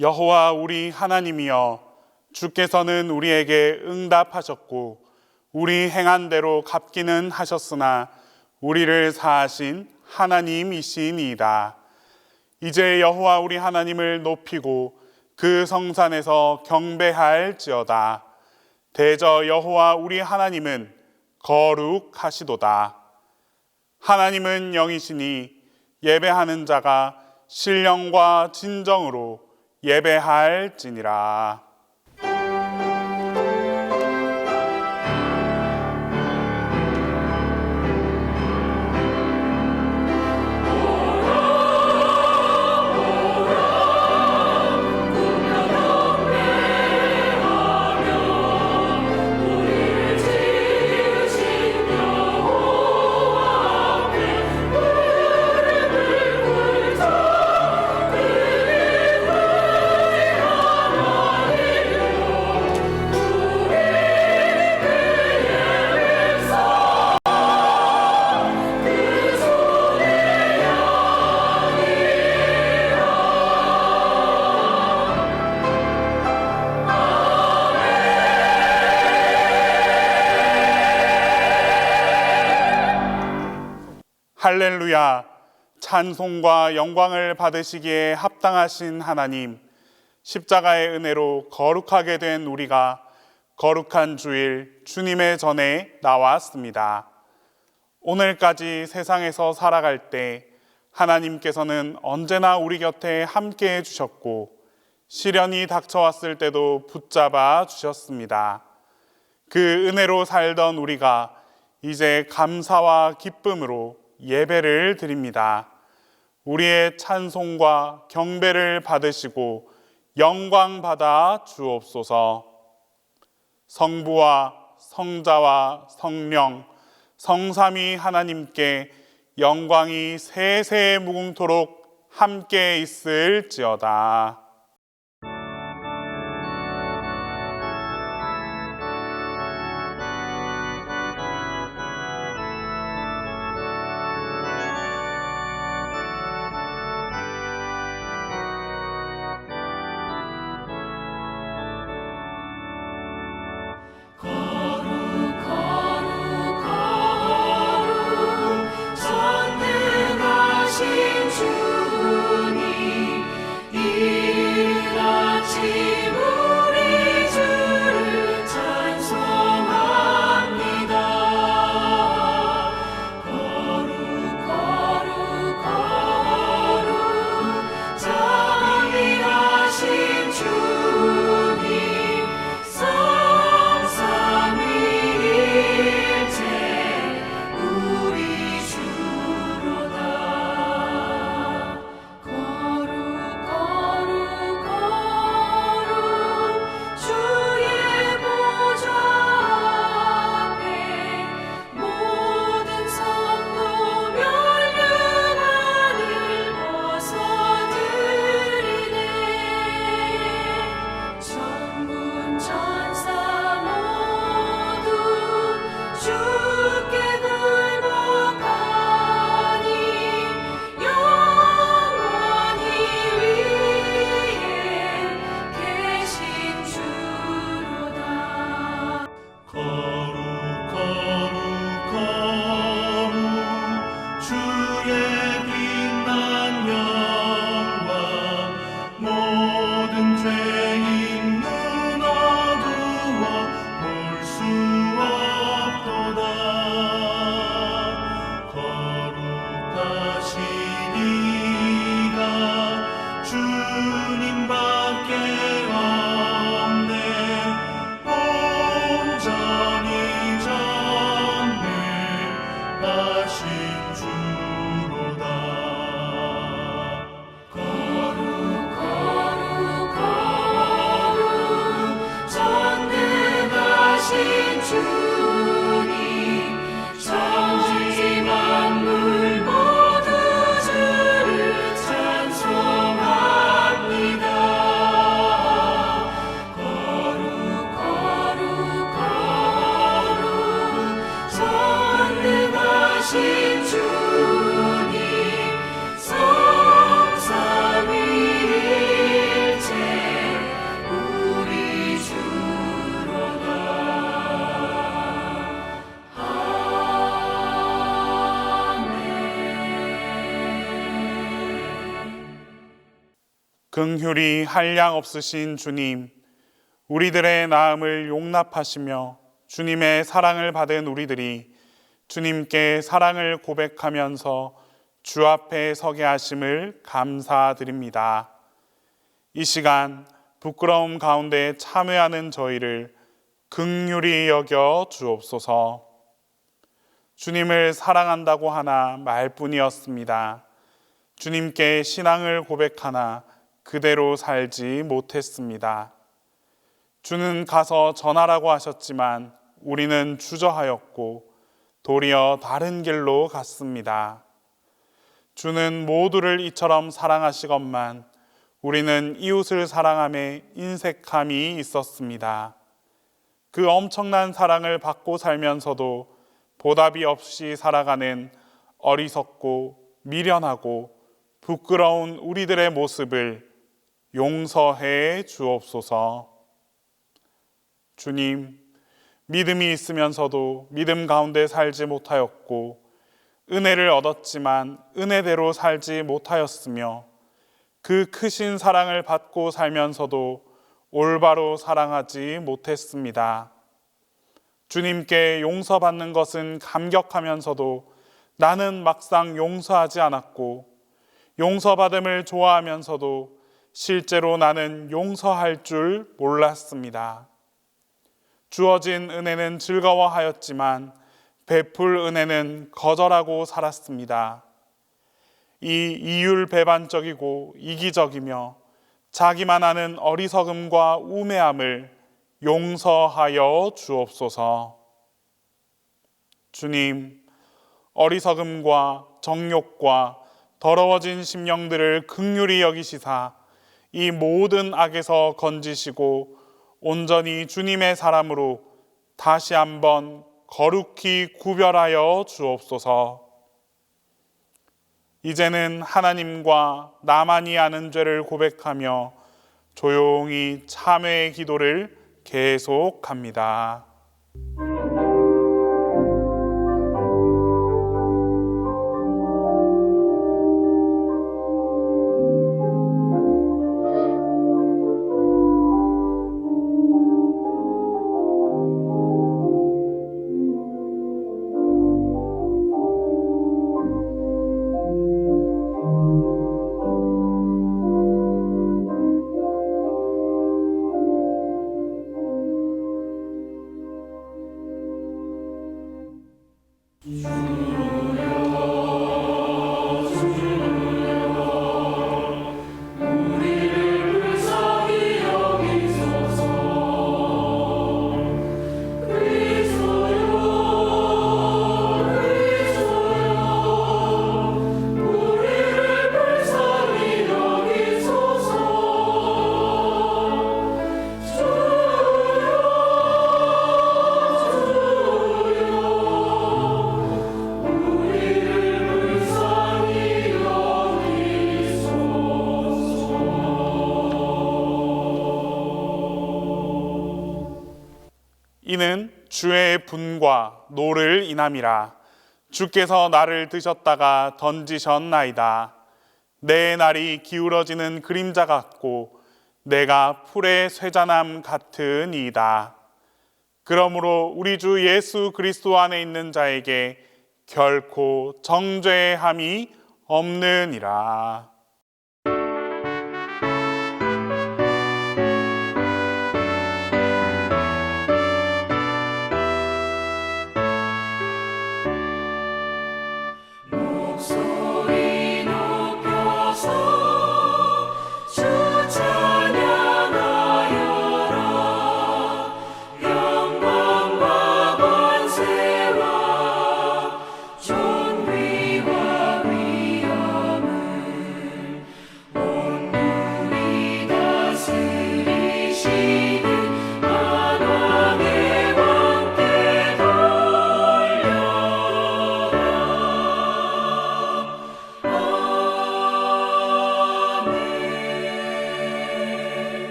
여호와 우리 하나님이여, 주께서는 우리에게 응답하셨고 우리 행한 대로 갚기는 하셨으나 우리를 사하신 하나님이시니이다. 이제 여호와 우리 하나님을 높이고 그 성산에서 경배할지어다. 대저 여호와 우리 하나님은 거룩하시도다. 하나님은 영이시니 예배하는 자가 신령과 진정으로 예배할지니라. 할렐루야. 찬송과 영광을 받으시기에 합당하신 하나님, 십자가의 은혜로 거룩하게 된 우리가 거룩한 주일 주님의 전에 나왔습니다. 오늘까지 세상에서 살아갈 때 하나님께서는 언제나 우리 곁에 함께 해주셨고 시련이 닥쳐왔을 때도 붙잡아 주셨습니다. 그 은혜로 살던 우리가 이제 감사와 기쁨으로 예배를 드립니다. 우리의 찬송과 경배를 받으시고 영광 받아 주옵소서. 성부와 성자와 성령 성삼위 하나님께 영광이 세세 무궁토록 함께 있을지어다. 전능하신 주님, 긍휼이 한량 없으신 주님, 우리들의 나음을 용납하시며 주님의 사랑을 받은 우리들이 주님께 사랑을 고백하면서 주 앞에 서게 하심을 감사드립니다. 이 시간 부끄러움 가운데 참회하는 저희를 긍휼히 여겨 주옵소서. 주님을 사랑한다고 하나 말뿐이었습니다. 주님께 신앙을 고백하나 그대로 살지 못했습니다. 주는 가서 전하라고 하셨지만 우리는 주저하였고 도리어 다른 길로 갔습니다. 주는 모두를 이처럼 사랑하시건만 우리는 이웃을 사랑함에 인색함이 있었습니다. 그 엄청난 사랑을 받고 살면서도 보답이 없이 살아가는 어리석고 미련하고 부끄러운 우리들의 모습을 용서해 주옵소서. 주님, 믿음이 있으면서도 믿음 가운데 살지 못하였고 은혜를 얻었지만 은혜대로 살지 못하였으며 그 크신 사랑을 받고 살면서도 올바로 사랑하지 못했습니다. 주님께 용서받는 것은 감격하면서도 나는 막상 용서하지 않았고 용서받음을 좋아하면서도 실제로 나는 용서할 줄 몰랐습니다. 주어진 은혜는 즐거워하였지만 베풀 은혜는 거절하고 살았습니다. 이 이율배반적이고 이기적이며 자기만 아는 어리석음과 우매함을 용서하여 주옵소서. 주님, 어리석음과 정욕과 더러워진 심령들을 긍휼히 여기시사 이 모든 악에서 건지시고 온전히 주님의 사람으로 다시 한번 거룩히 구별하여 주옵소서. 이제는 하나님과 나만이 아는 죄를 고백하며 조용히 참회의 기도를 계속합니다. 이는 주의 분과 노를 인함이라. 주께서 나를 드셨다가 던지셨나이다. 내 날이 기울어지는 그림자 같고 내가 풀의 쇠자남 같으니이다. 그러므로 우리 주 예수 그리스도 안에 있는 자에게 결코 정죄함이 없느니라.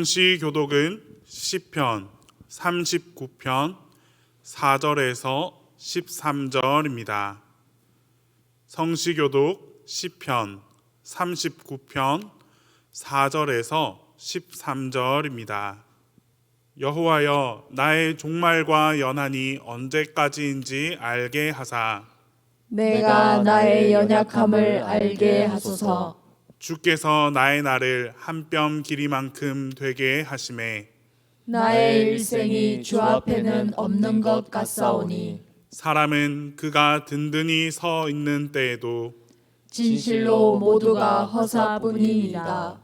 성시교독은 시편 39편 4절에서 13절입니다. 성시교독 시편 39편 4절에서 13절입니다. 여호와여, 나의 종말과 연한이 언제까지인지 알게 하사 내가 나의 연약함을 알게 하소서. 주께서 나의 날을 한 뼘 길이만큼 되게 하심에 나의 일생이 주 앞에는 없는 것 같사오니 사람은 그가 든든히 서 있는 때에도 진실로 모두가 허사뿐이니이다.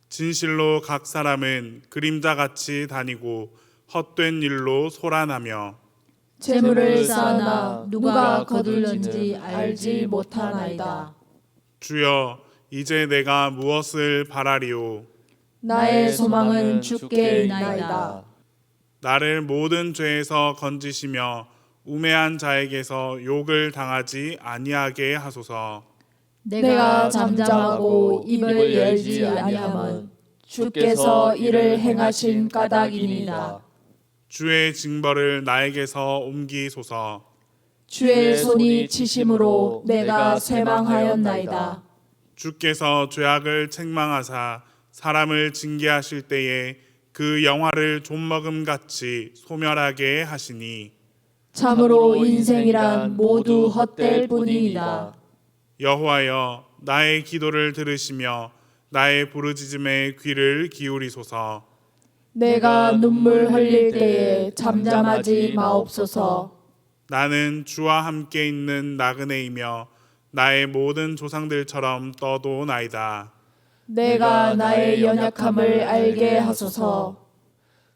진실로 각 사람은 그림자같이 다니고 헛된 일로 소란하며 재물을 쌓으나 누가 거둘는지 알지 못하나이다. 주여, 이제 내가 무엇을 바라리오? 나의 소망은 주께 있나이다. 나를 모든 죄에서 건지시며 우매한 자에게서 욕을 당하지 아니하게 하소서. 내가 잠잠하고 입을 열지 아니함은 주께서 이를 행하신 까닭이니이다. 주의 징벌을 나에게서 옮기소서. 주의 손이 치심으로 내가 쇠망하였나이다. 주께서 죄악을 책망하사 사람을 징계하실 때에 그 영화를 좀먹음같이 소멸하게 하시니 참으로 인생이란 모두 헛될 뿐이니이다. 여호와여, 나의 기도를 들으시며 나의 부르짖음에 귀를 기울이소서. 내가 눈물 흘릴 때에 잠잠하지 마옵소서. 나는 주와 함께 있는 나그네이며 나의 모든 조상들처럼 떠도나이다. 내가 나의 연약함을 알게 하소서.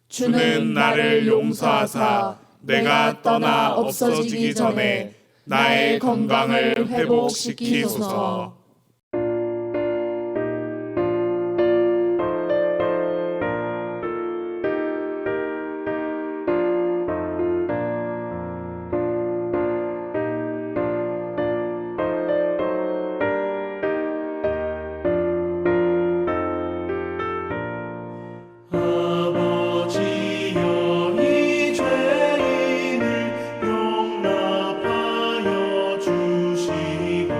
주는 나를 용서하사 내가 떠나 없어지기 전에 나의 건강을 회복시키소서. 아버지여, 이 죄인을 용납하여 주시고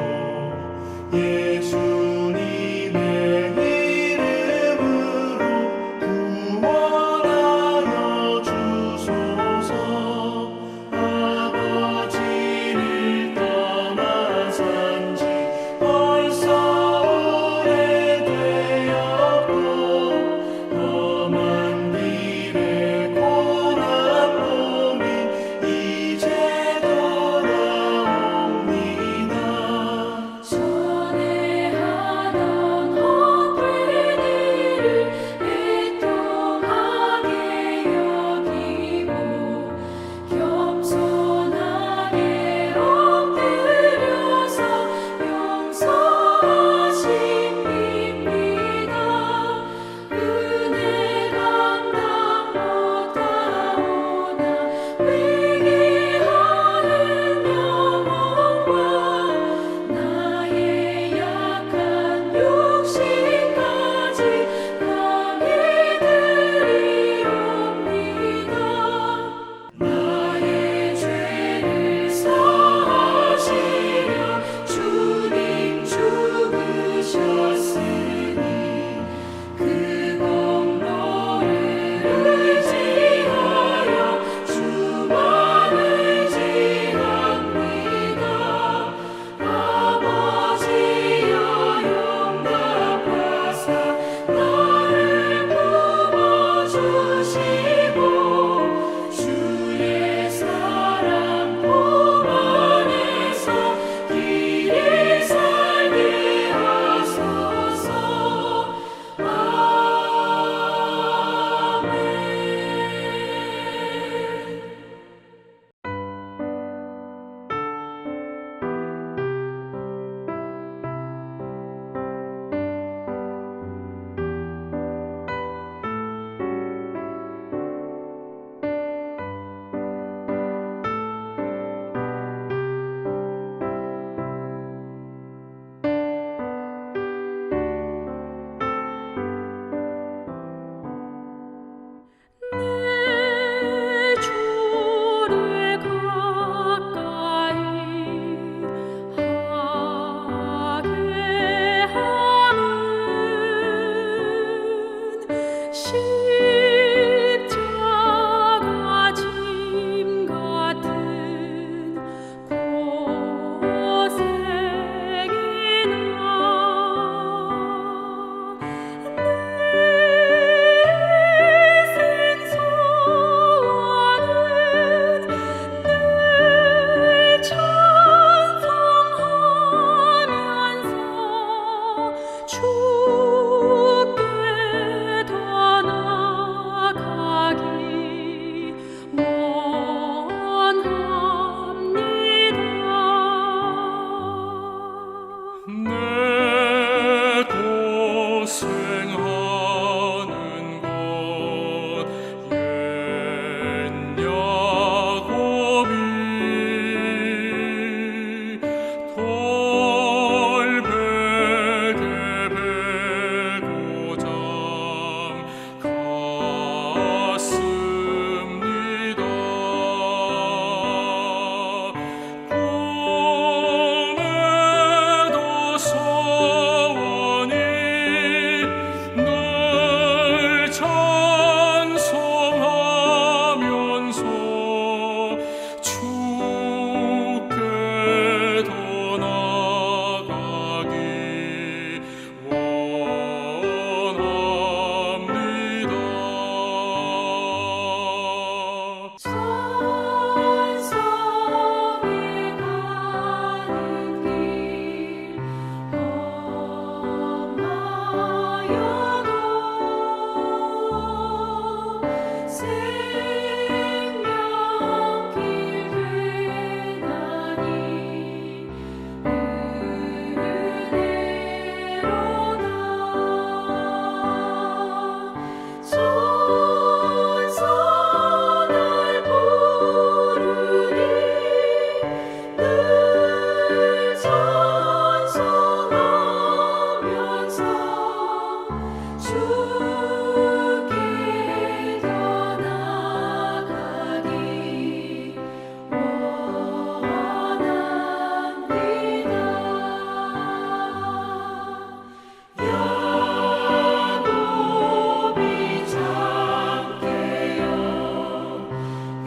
발생하는 것 옛 야곱이 돌베개 베고장 갔습니다. 꿈에도 소원이 늘 찬송하면서 주께 더 나아가기 원합니다. 천성에 가는 길 험하여도 생명길 되나니 은혜로다. 천사 날 부르니 늘 찬송하면서 주께 더 나아가기 원합니다. 야곱이 잠깨어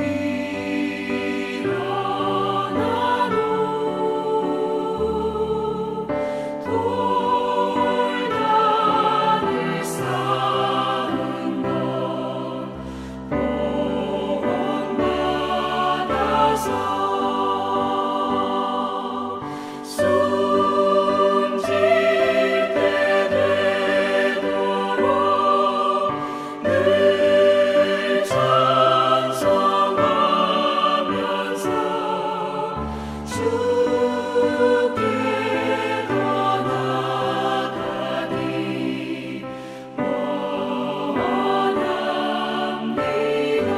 일어나노 돌단을 쌓은 것 본받아서 숨질 때 되도록 늘 찬송하면서 주께 더 나아가기 원합니다.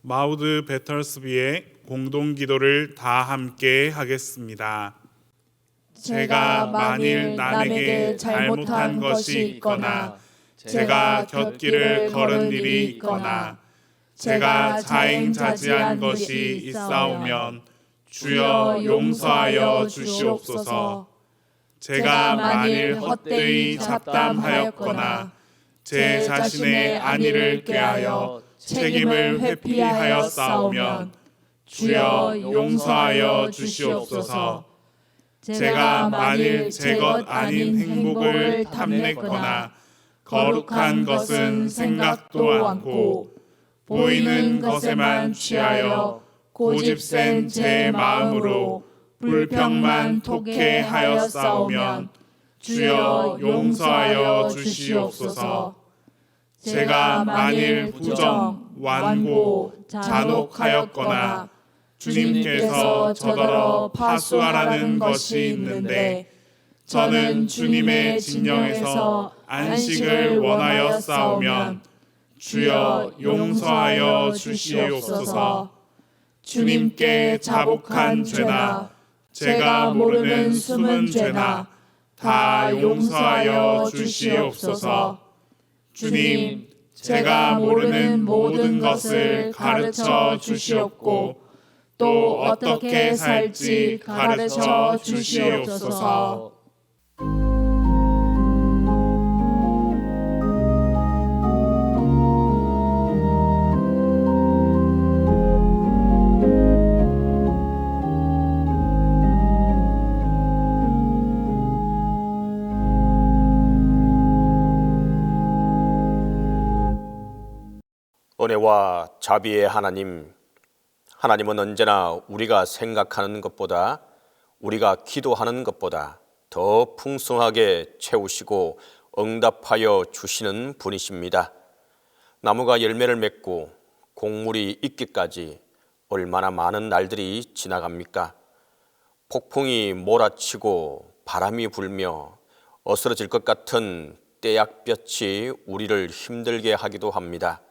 마우드 베털스비의 공동 기도를 다 함께 하겠습니다. 제가 만일 남에게 잘못한 것이 있거나 제가 곁길을 걸은 일이 있거나 제가 자행자지한 것이 있사오면 주여 용서하여 주시옵소서. 제가 만일 헛되이 잡담하였거나 제 자신의 안위를 꾀하여 책임을 회피하였사오면 주여 용서하여 주시옵소서. 제가 만일 제 것 아닌 행복을 탐냈거나 거룩한 것은 생각도 않고 보이는 것에만 취하여 고집센 제 마음으로 불평만 독해하였사오면 주여 용서하여 주시옵소서. 제가 만일 부정, 완고, 잔혹하였거나 주님께서 저더러 파수하라는 것이 있는데 저는 주님의 진영에서 안식을 원하였사오면 주여 용서하여 주시옵소서. 주님께 자복한 죄나 제가 모르는 숨은 죄나 다 용서하여 주시옵소서. 주님, 제가 모르는 모든 것을 가르쳐 주시옵고 또 어떻게 살지 가르쳐 주시옵소서. 은혜와 자비의 하나님, 하나님은 언제나 우리가 생각하는 것보다, 우리가 기도하는 것보다 더 풍성하게 채우시고 응답하여 주시는 분이십니다. 나무가 열매를 맺고 곡물이 익기까지 얼마나 많은 날들이 지나갑니까? 폭풍이 몰아치고 바람이 불며 어스러질 것 같은 떼약볕이 우리를 힘들게 하기도 합니다.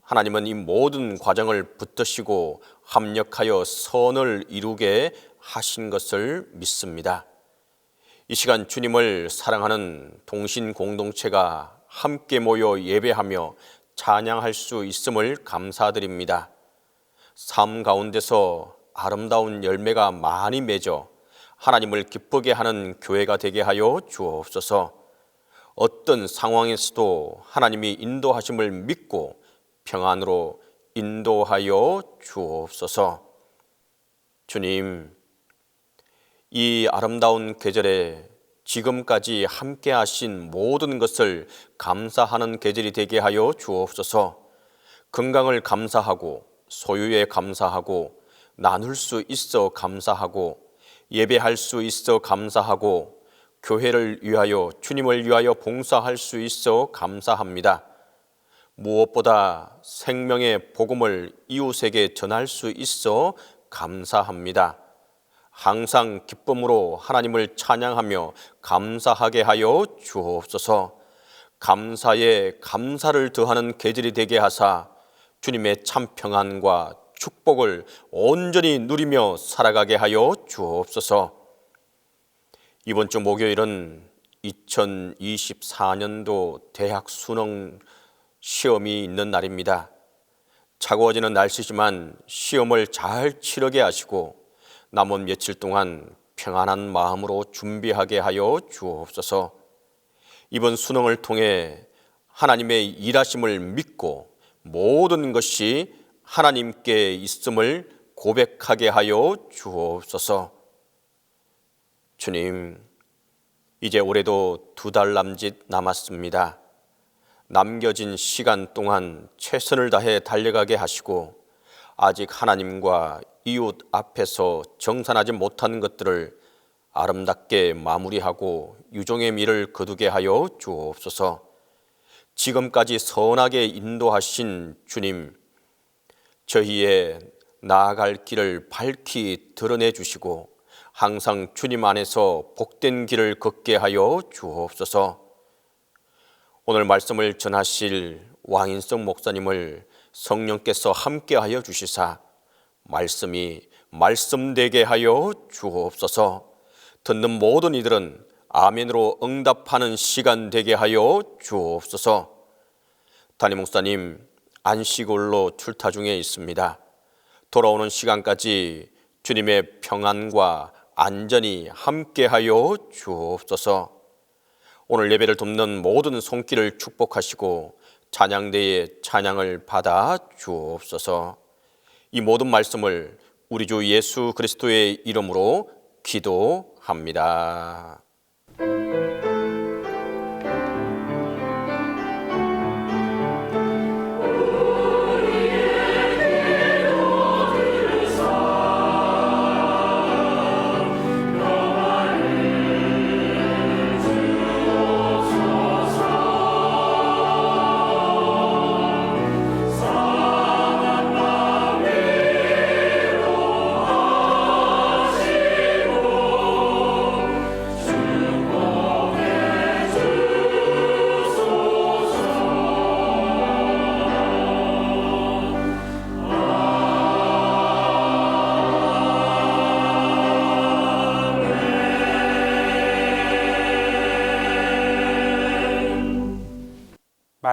하나님은 이 모든 과정을 붙드시고 합력하여 선을 이루게 하신 것을 믿습니다. 이 시간 주님을 사랑하는 동신 공동체가 함께 모여 예배하며 찬양할 수 있음을 감사드립니다. 삶 가운데서 아름다운 열매가 많이 맺어 하나님을 기쁘게 하는 교회가 되게 하여 주옵소서. 어떤 상황에서도 하나님이 인도하심을 믿고 평안으로 인도하여 주옵소서. 주님, 이 아름다운 계절에 지금까지 함께 하신 모든 것을 감사하는 계절이 되게 하여 주옵소서. 건강을 감사하고 소유에 감사하고 나눌 수 있어 감사하고 예배할 수 있어 감사하고 교회를 위하여 주님을 위하여 봉사할 수 있어 감사합니다. 무엇보다 생명의 복음을 이웃에게 전할 수 있어 감사합니다. 항상 기쁨으로 하나님을 찬양하며 감사하게 하여 주옵소서. 감사에 감사를 더하는 계절이 되게 하사 주님의 참 평안과 축복을 온전히 누리며 살아가게 하여 주옵소서. 이번 주 목요일은 2024년도 대학 수능 시험이 있는 날입니다. 차가워지는 날씨지만 시험을 잘 치르게 하시고 남은 며칠 동안 평안한 마음으로 준비하게 하여 주옵소서. 이번 수능을 통해 하나님의 일하심을 믿고 모든 것이 하나님께 있음을 고백하게 하여 주옵소서. 주님, 이제 올해도 2달 남짓 남았습니다. 남겨진 시간 동안 최선을 다해 달려가게 하시고 아직 하나님과 이웃 앞에서 정산하지 못한 것들을 아름답게 마무리하고 유종의 미를 거두게 하여 주옵소서. 지금까지 선하게 인도하신 주님, 저희의 나아갈 길을 밝히 드러내 주시고 항상 주님 안에서 복된 길을 걷게 하여 주옵소서. 오늘 말씀을 전하실 왕인성 목사님을 성령께서 함께하여 주시사 말씀이 말씀되게 하여 주옵소서. 듣는 모든 이들은 아멘으로 응답하는 시간 되게 하여 주옵소서. 담임 목사님 안식일로 출타 중에 있습니다. 돌아오는 시간까지 주님의 평안과 안전이 함께하여 주옵소서. 오늘 예배를 돕는 모든 손길을 축복하시고 찬양대의 찬양을 받아 주옵소서. 이 모든 말씀을 우리 주 예수 그리스도의 이름으로 기도합니다.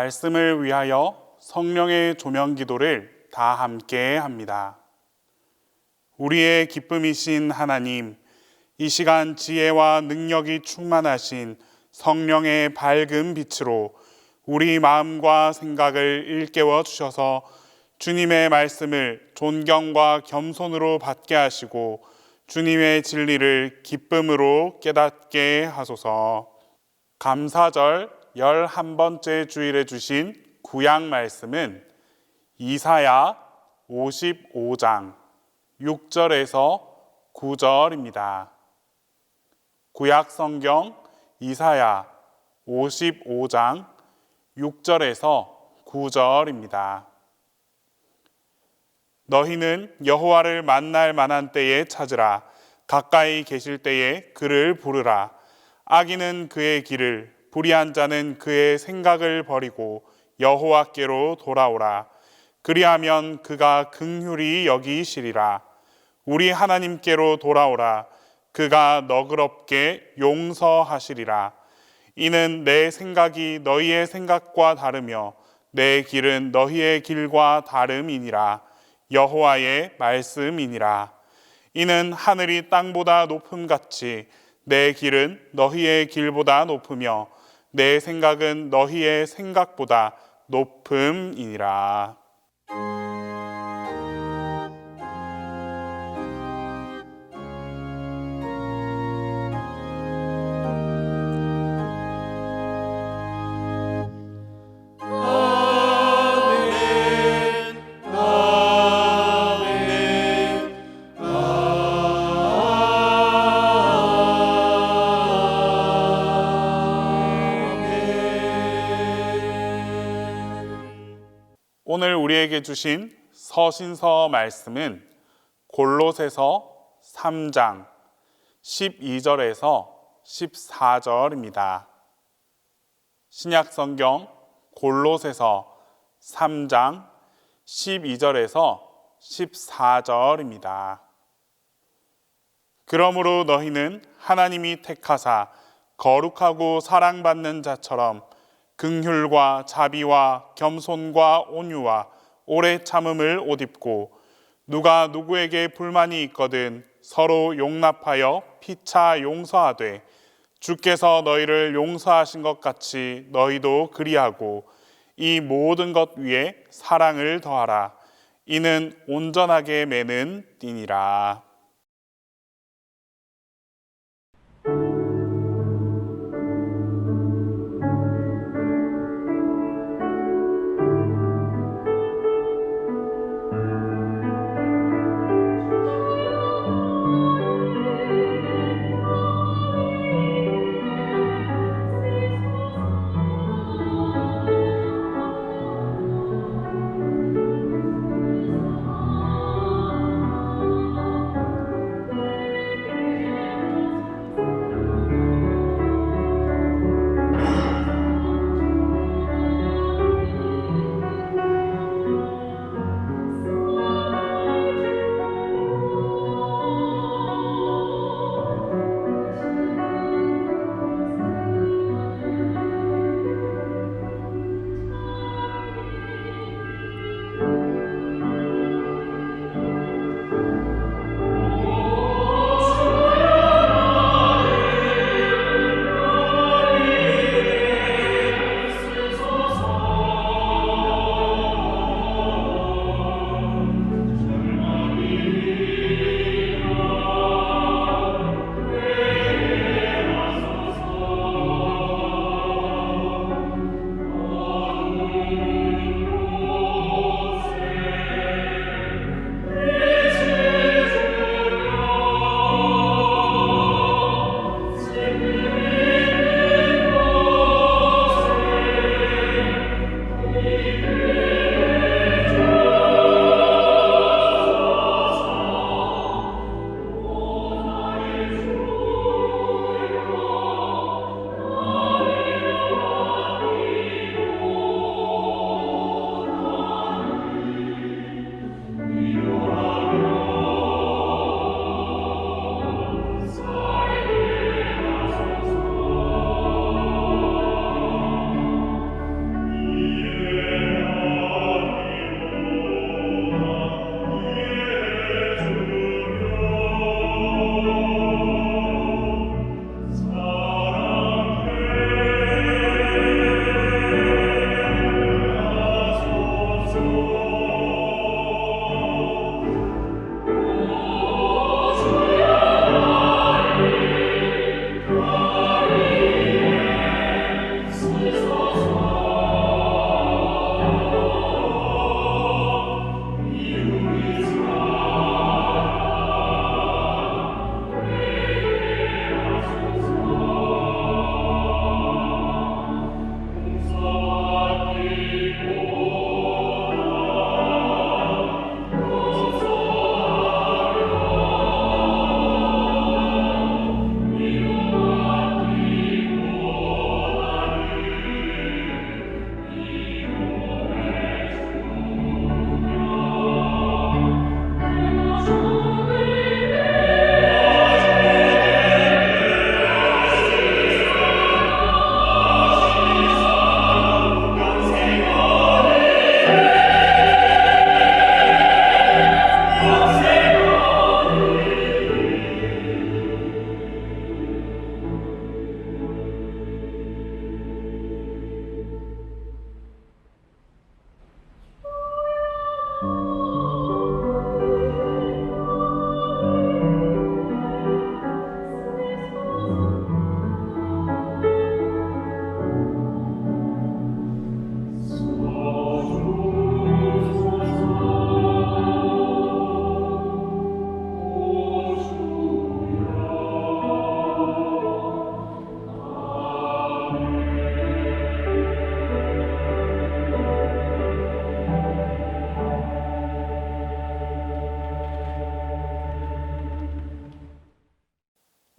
말씀을 위하여 성령의 조명 기도를 다 함께 합니다. 우리의 기쁨이신 하나님, 이 시간 지혜와 능력이 충만하신 성령의 밝은 빛으로 우리 마음과 생각을 일깨워 주셔서 주님의 말씀을 존경과 겸손으로 받게 하시고 주님의 진리를 기쁨으로 깨닫게 하소서. 감사절 11번째 주일에 주신 구약 말씀은 이사야 55장 6절에서 9절입니다. 구약 성경 이사야 55장 6절에서 9절입니다. 너희는 여호와를 만날 만한 때에 찾으라. 가까이 계실 때에 그를 부르라. 악인은 그의 길을, 불의한 자는 그의 생각을 버리고 여호와께로 돌아오라. 그리하면 그가 긍휼히 여기시리라. 우리 하나님께로 돌아오라. 그가 너그럽게 용서하시리라. 이는 내 생각이 너희의 생각과 다르며 내 길은 너희의 길과 다름이니라. 여호와의 말씀이니라. 이는 하늘이 땅보다 높음같이 내 길은 너희의 길보다 높으며 내 생각은 너희의 생각보다 높음이니라. 오늘 우리에게 주신 서신서 말씀은 골로새서 3장 12절에서 14절입니다. 신약성경 골로새서 3장 12절에서 14절입니다. 그러므로 너희는 하나님이 택하사 거룩하고 사랑받는 자처럼 긍휼과 자비와 겸손과 온유와 오래 참음을 옷 입고 누가 누구에게 불만이 있거든 서로 용납하여 피차 용서하되 주께서 너희를 용서하신 것 같이 너희도 그리하고 이 모든 것 위에 사랑을 더하라. 이는 온전하게 매는 띠니라.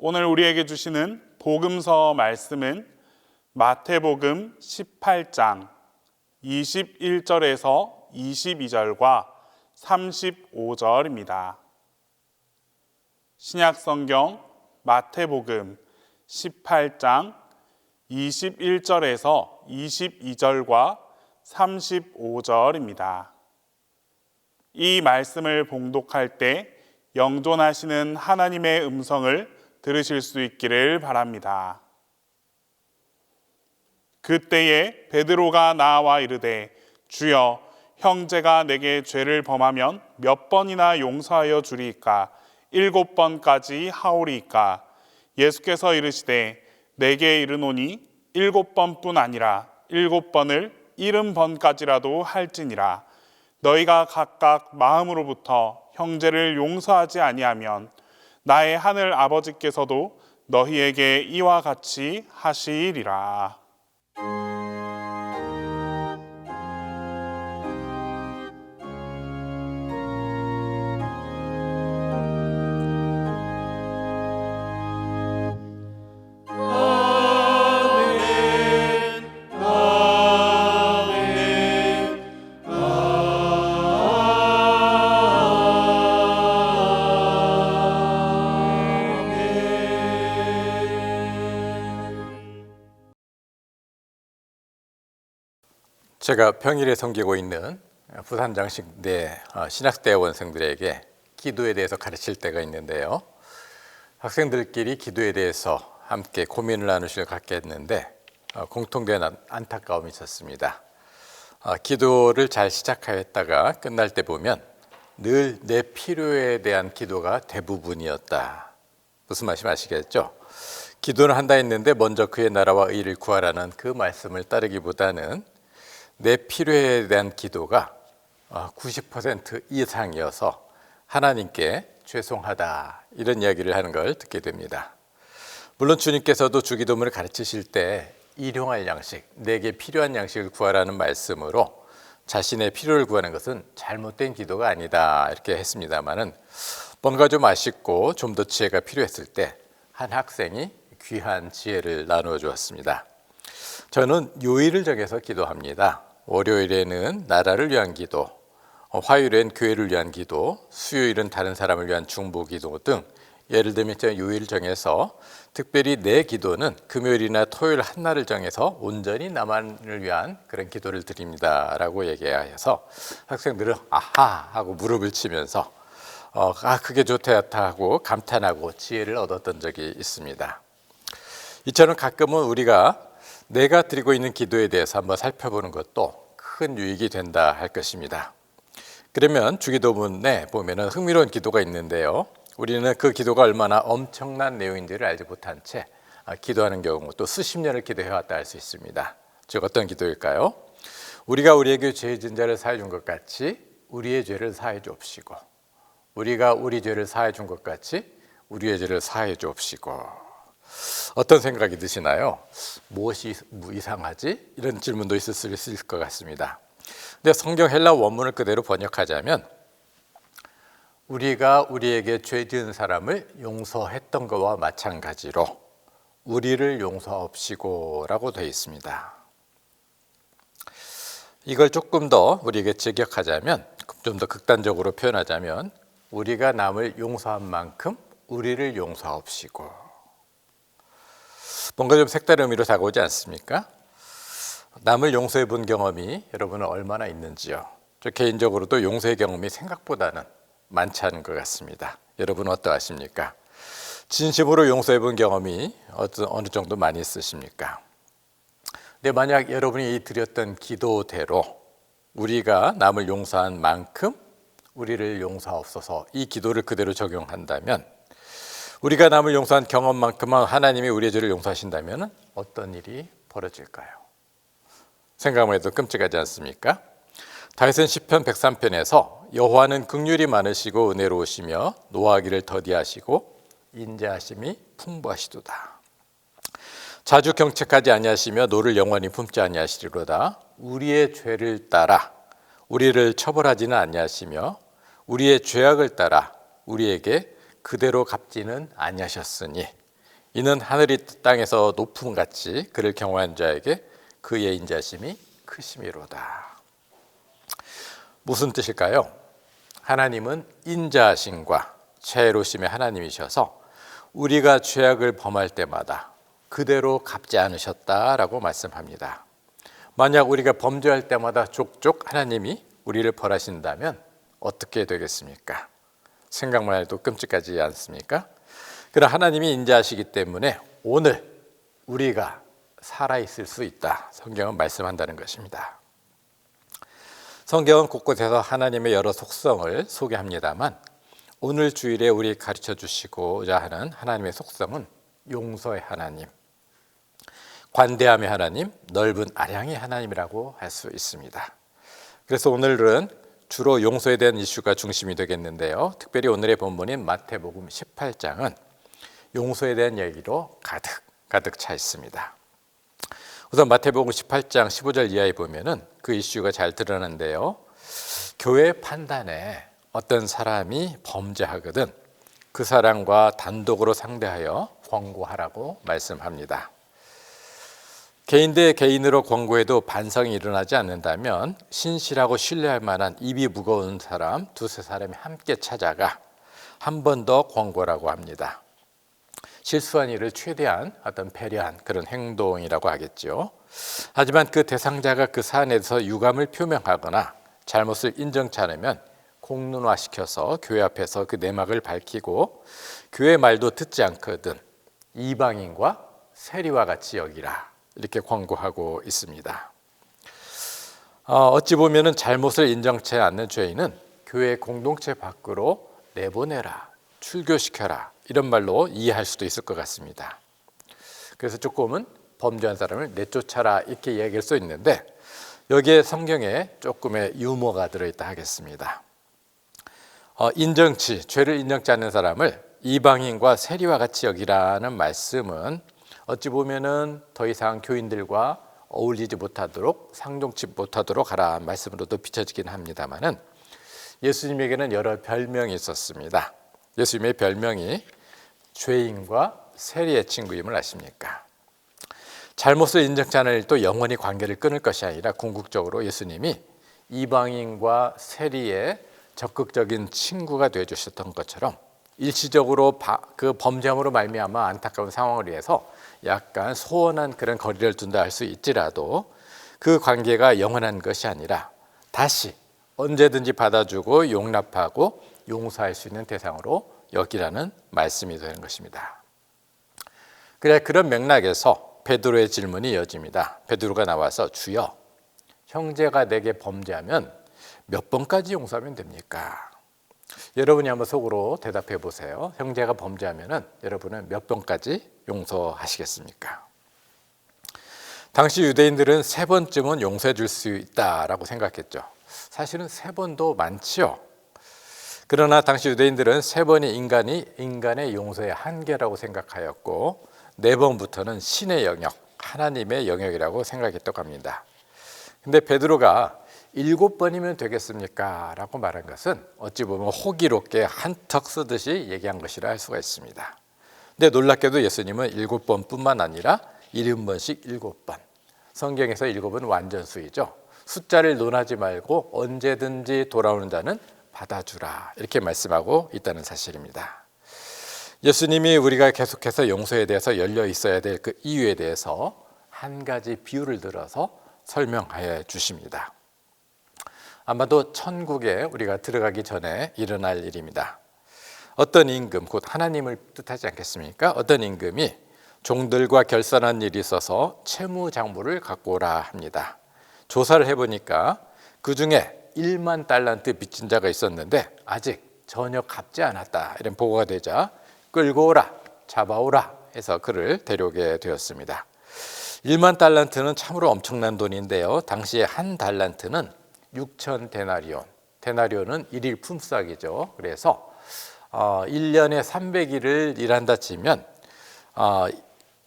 오늘 우리에게 주시는 복음서 말씀은 마태복음 18장 21절에서 22절과 35절입니다. 신약성경 마태복음 18장 21절에서 22절과 35절입니다. 이 말씀을 봉독할 때 영존하시는 하나님의 음성을 들으실 수 있기를 바랍니다. 그때에 베드로가 나와 이르되 주여 형제가 내게 죄를 범하면 몇 번이나 용서하여 주리이까 7번까지 하오리이까 예수께서 이르시되 내게 이르노니 7번뿐 아니라 7번을 70번까지라도 할지니라. 너희가 각각 마음으로부터 형제를 용서하지 아니하면 나의 하늘 아버지께서도 너희에게 이와 같이 하시리라. 제가 평일에 섬기고 있는 부산장식대 신학대원생들에게 기도에 대해서 가르칠 때가 있는데요. 학생들끼리 기도에 대해서 함께 고민을 나누실 갖게 했는데 공통된 안타까움이 있었습니다. 기도를 잘 시작하였다가 끝날 때 보면 늘 내 필요에 대한 기도가 대부분이었다. 무슨 말씀 아시겠죠? 기도를 한다 했는데 먼저 그의 나라와 의를 구하라는 그 말씀을 따르기보다는 내 필요에 대한 기도가 90% 이상이어서 하나님께 죄송하다 이런 이야기를 하는 걸 듣게 됩니다. 물론 주님께서도 주기도문을 가르치실 때 일용할 양식, 내게 필요한 양식을 구하라는 말씀으로 자신의 필요를 구하는 것은 잘못된 기도가 아니다 이렇게 했습니다마는 뭔가 좀 아쉽고 좀 더 지혜가 필요했을 때 한 학생이 귀한 지혜를 나누어 주었습니다. 저는 요일을 정해서 기도합니다. 월요일에는 나라를 위한 기도, 화요일엔 교회를 위한 기도, 수요일은 다른 사람을 위한 중보 기도 등 예를 들면 제가 요일을 정해서 특별히 내 기도는 금요일이나 토요일 한날을 정해서 온전히 나만을 위한 그런 기도를 드립니다 라고 얘기해서 학생들은 아하 하고 무릎을 치면서 그게 좋다 하고 감탄하고 지혜를 얻었던 적이 있습니다. 이처럼 가끔은 우리가 내가 드리고 있는 기도에 대해서 한번 살펴보는 것도 큰 유익이 된다 할 것입니다. 그러면 주기도문에 보면은 흥미로운 기도가 있는데요. 우리는 그 기도가 얼마나 엄청난 내용인지를 알지 못한 채 기도하는 경우 또 수십 년을 기도해왔다 할 수 있습니다. 즉 어떤 기도일까요? 우리가 우리에게 죄 지은 자를 사해 준 것 같이 우리의 죄를 사해 주옵시고 우리가 우리 죄를 사해 준 것 같이 우리의 죄를 사해 주옵시고 어떤 생각이 드시나요? 무엇이 이상하지? 이런 질문도 있을 수 있을 것 같습니다. 근데 성경 헬라 원문을 그대로 번역하자면 우리가 우리에게 죄 지은 사람을 용서했던 것과 마찬가지로 우리를 용서하옵시고 라고 되어 있습니다. 이걸 조금 더 우리에게 직역하자면 좀 더 극단적으로 표현하자면 우리가 남을 용서한 만큼 우리를 용서하옵시고 뭔가 좀 색다른 의미로 다가오지 않습니까? 남을 용서해 본 경험이 여러분은 얼마나 있는지요? 저 개인적으로도 용서의 경험이 생각보다는 많지 않은 것 같습니다. 여러분 어떠하십니까? 진심으로 용서해 본 경험이 어느 정도 많이 있으십니까? 근데 만약 여러분이 드렸던 기도대로 우리가 남을 용서한 만큼 우리를 용서하옵소서 이 기도를 그대로 적용한다면 우리가 남을 용서한 경험만큼은 하나님이 우리의 죄를 용서하신다면 어떤 일이 벌어질까요? 생각만 해도 끔찍하지 않습니까? 다윗은 시편 103편에서 여호와는 긍휼이 많으시고 은혜로우시며 노하기를 더디하시고 인자하심이 풍부하시도다. 자주 경책하지 아니하시며 노를 영원히 품지 아니하시리로다. 우리의 죄를 따라 우리를 처벌하지는 아니하시며 우리의 죄악을 따라 우리에게 그대로 갚지는 아니하셨으니 이는 하늘이 땅에서 높음같이 그를 경외한 자에게 그의 인자심이 크심이로다. 무슨 뜻일까요? 하나님은 인자하심과 자애로우심의 하나님이셔서 우리가 죄악을 범할 때마다 그대로 갚지 않으셨다라고 말씀합니다. 만약 우리가 범죄할 때마다 족족 하나님이 우리를 벌하신다면 어떻게 되겠습니까? 생각만 해도 끔찍하지 않습니까? 그러나 하나님이 인자하시기 때문에 오늘 우리가 살아있을 수 있다. 성경은 말씀한다는 것입니다. 성경은 곳곳에서 하나님의 여러 속성을 소개합니다만 오늘 주일에 우리 가르쳐 주시고자 하는 하나님의 속성은 용서의 하나님, 관대함의 하나님, 넓은 아량의 하나님이라고 할 수 있습니다. 그래서 오늘은 주로 용서에 대한 이슈가 중심이 되겠는데요. 특별히 오늘의 본문인 마태복음 18장은 용서에 대한 얘기로 가득 차 있습니다. 우선 마태복음 18장 15절 이하에 보면은 그 이슈가 잘 드러나는데요. 교회 판단에 어떤 사람이 범죄하거든 그 사람과 단독으로 상대하여 권고하라고 말씀합니다. 개인 대 개인으로 권고해도 반성이 일어나지 않는다면 신실하고 신뢰할 만한 입이 무거운 사람 두세 사람이 함께 찾아가 한 번 더 권고라고 합니다. 실수한 일을 최대한 어떤 배려한 그런 행동이라고 하겠죠. 하지만 그 대상자가 그 사안에 대해서 유감을 표명하거나 잘못을 인정치 않으면 공론화시켜서 교회 앞에서 그 내막을 밝히고 교회 말도 듣지 않거든 이방인과 세리와 같이 여기라 이렇게 권고하고 있습니다. 어찌 보면은 잘못을 인정치 않는 죄인은 교회 공동체 밖으로 내보내라, 출교시켜라 이런 말로 이해할 수도 있을 것 같습니다. 그래서 조금은 범죄한 사람을 내쫓아라 이렇게 얘기할 수 있는데 여기에 성경에 조금의 유머가 들어있다 하겠습니다. 죄를 인정치 않는 사람을 이방인과 세리와 같이 여기라는 말씀은 어찌 보면은 더 이상 교인들과 어울리지 못하도록 상종치 못하도록 하라 말씀으로도 비춰지긴 합니다만은 예수님에게는 여러 별명이 있었습니다. 예수님의 별명이 죄인과 세리의 친구임을 아십니까? 잘못을 인정치 않을 일도 영원히 관계를 끊을 것이 아니라 궁극적으로 예수님이 이방인과 세리의 적극적인 친구가 되어주셨던 것처럼 일시적으로 그 범죄함으로 말미암아 안타까운 상황을 위해서 약간 소원한 그런 거리를 둔다 할 수 있지라도 그 관계가 영원한 것이 아니라 다시 언제든지 받아주고 용납하고 용서할 수 있는 대상으로 여기라는 말씀이 되는 것입니다. 그래 그런 맥락에서 베드로의 질문이 이어집니다. 베드로가 나와서 주여 형제가 내게 범죄하면 몇 번까지 용서하면 됩니까? 여러분이 한번 속으로 대답해 보세요. 형제가 범죄하면은 여러분은 몇 번까지 용서하시겠습니까? 당시 유대인들은 3번쯤은 용서해 줄 수 있다라고 생각했죠. 사실은 3번도 많지요. 그러나 당시 유대인들은 3번이 인간의 용서의 한계라고 생각하였고 4번부터는 신의 영역, 하나님의 영역이라고 생각했다고 합니다. 근데 베드로가 7번이면 되겠습니까? 라고 말한 것은 어찌 보면 호기롭게 한턱 쓰듯이 얘기한 것이라 할 수가 있습니다. 근데 놀랍게도 예수님은 7번뿐만 아니라 70번씩 7번. 성경에서 7은 완전수이죠. 숫자를 논하지 말고 언제든지 돌아오는 자는 받아주라 이렇게 말씀하고 있다는 사실입니다. 예수님이 우리가 계속해서 용서에 대해서 열려 있어야 될 그 이유에 대해서 한 가지 비유를 들어서 설명해 주십니다. 아마도 천국에 우리가 들어가기 전에 일어날 일입니다. 어떤 임금, 곧 하나님을 뜻하지 않겠습니까? 어떤 임금이 종들과 결산한 일이 있어서 채무장부를 갖고 오라 합니다. 조사를 해보니까 그 중에 1만 달란트 빚진 자가 있었는데 아직 전혀 갚지 않았다 이런 보고가 되자 끌고 오라, 잡아오라 해서 그를 데려오게 되었습니다. 1만 달란트는 참으로 엄청난 돈인데요. 당시에 한 달란트는 6천 데나리온, 데나리온은 1일 품삯이죠. 그래서 1년에 300일을 일한다 치면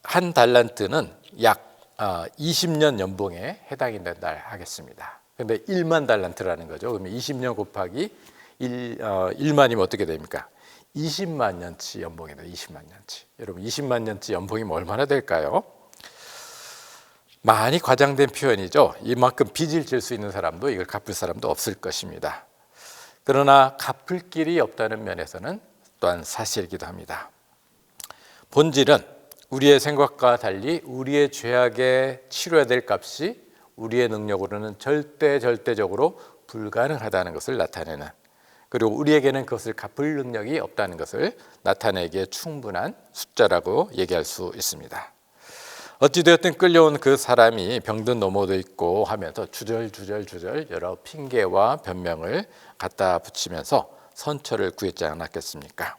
한 달란트는 약 20년 연봉에 해당이 된다 하겠습니다. 근데 1만 달란트라는 거죠. 그러면 20년 곱하기 1만이면 어떻게 됩니까? 20만 년치 연봉이다. 20만 년치. 여러분 20만 년치 연봉이 얼마나 될까요? 많이 과장된 표현이죠. 이만큼 빚을 질 수 있는 사람도 이걸 갚을 사람도 없을 것입니다. 그러나 갚을 길이 없다는 면에서는 또한 사실이기도 합니다. 본질은 우리의 생각과 달리 우리의 죄악에 치러야 될 값이 우리의 능력으로는 절대적으로 불가능하다는 것을 나타내는, 그리고 우리에게는 그것을 갚을 능력이 없다는 것을 나타내기에 충분한 숫자라고 얘기할 수 있습니다. 어찌되었든 끌려온 그 사람이 병든 노모도 있고 하면서 주절 여러 핑계와 변명을 갖다 붙이면서 선처를 구했지 않았겠습니까?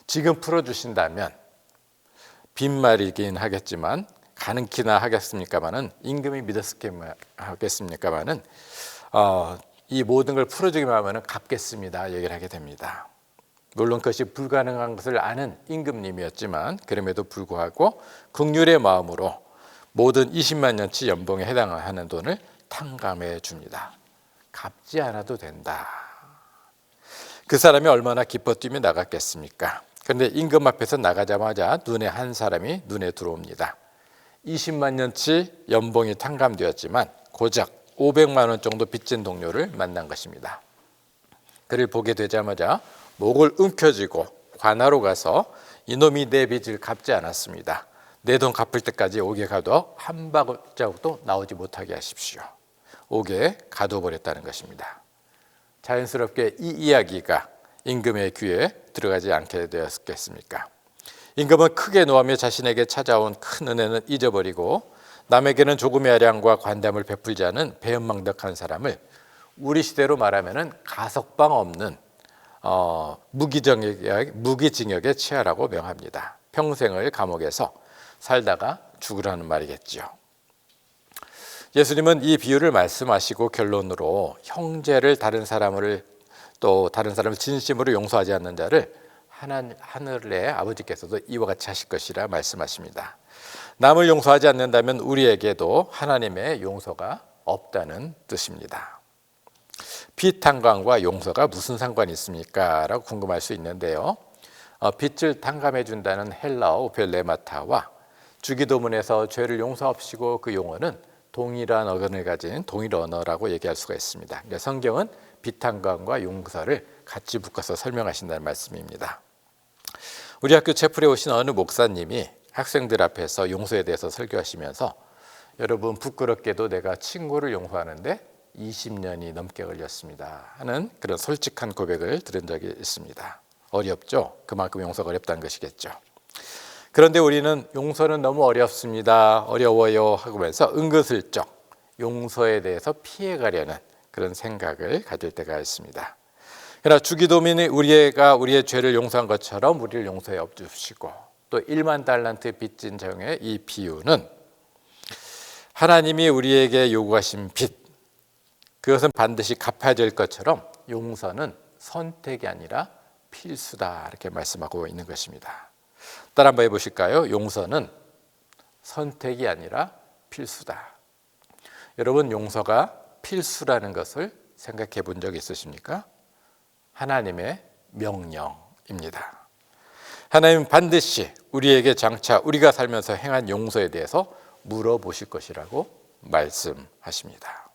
지금 풀어주신다면 빈말이긴 하겠지만 가능키나 하겠습니까마는 임금이 믿었겠습니까마는 이 모든 걸 풀어주기만 하면 갚겠습니다 얘기를 하게 됩니다. 물론 그것이 불가능한 것을 아는 임금님이었지만 그럼에도 불구하고 긍휼의 마음으로 모든 20만 년치 연봉에 해당하는 돈을 탕감해 줍니다. 갚지 않아도 된다. 그 사람이 얼마나 기뻐 뛰며 나갔겠습니까? 그런데 임금 앞에서 나가자마자 눈에 한 사람이 눈에 들어옵니다. 20만 년치 연봉이 탕감되었지만 고작 500만 원 정도 빚진 동료를 만난 것입니다. 그를 보게 되자마자 목을 움켜쥐고 관하로 가서 이놈이 내 빚을 갚지 않았습니다. 내 돈 갚을 때까지 옥에 가둬 한 발자국도 나오지 못하게 하십시오. 옥에 가둬버렸다는 것입니다. 자연스럽게 이 이야기가 임금의 귀에 들어가지 않게 되었겠습니까? 임금은 크게 노하며 자신에게 찾아온 큰 은혜는 잊어버리고 남에게는 조금의 아량과 관담을 베풀지 않은 배은망덕한 사람을 우리 시대로 말하면 가석방 없는 무기징역에 처하라고 명합니다. 평생을 감옥에서 살다가 죽으라는 말이겠죠. 예수님은 이 비유를 말씀하시고 결론으로 형제를 다른 사람을 진심으로 용서하지 않는 자를 하늘의 아버지께서도 이와 같이 하실 것이라 말씀하십니다. 남을 용서하지 않는다면 우리에게도 하나님의 용서가 없다는 뜻입니다. 빚탕감과 용서가 무슨 상관이 있습니까? 라고 궁금할 수 있는데요. 빚을 탕감해 준다는 헬라어 우펠레마타와 주기도문에서 죄를 용서하시고 그 용어는 동일한 어근을 가진 동일 언어라고 얘기할 수가 있습니다. 그러니까 성경은 빚탕감과 용서를 같이 묶어서 설명하신다는 말씀입니다. 우리 학교 채플에 오신 어느 목사님이 학생들 앞에서 용서에 대해서 설교하시면서 여러분 부끄럽게도 내가 친구를 용서하는데 20년이 넘게 걸렸습니다 하는 그런 솔직한 고백을 들은 적이 있습니다. 어렵죠? 그만큼 용서가 어렵다는 것이겠죠. 그런데 우리는 용서는 너무 어렵습니다, 어려워요 하면서 은근슬쩍 용서에 대해서 피해가려는 그런 생각을 가질 때가 있습니다. 그러나 주기도민이 우리의 죄를 용서한 것처럼 우리를 용서해 주시고 또 1만 달란트 빚진 정의 이 비유는 하나님이 우리에게 요구하신 빚, 그것은 반드시 갚아야 될 것처럼 용서는 선택이 아니라 필수다 이렇게 말씀하고 있는 것입니다. 따라 한번 해보실까요? 용서는 선택이 아니라 필수다. 여러분 용서가 필수라는 것을 생각해 본 적 있으십니까? 하나님의 명령입니다. 하나님은 반드시 우리에게 장차 우리가 살면서 행한 용서에 대해서 물어보실 것이라고 말씀하십니다.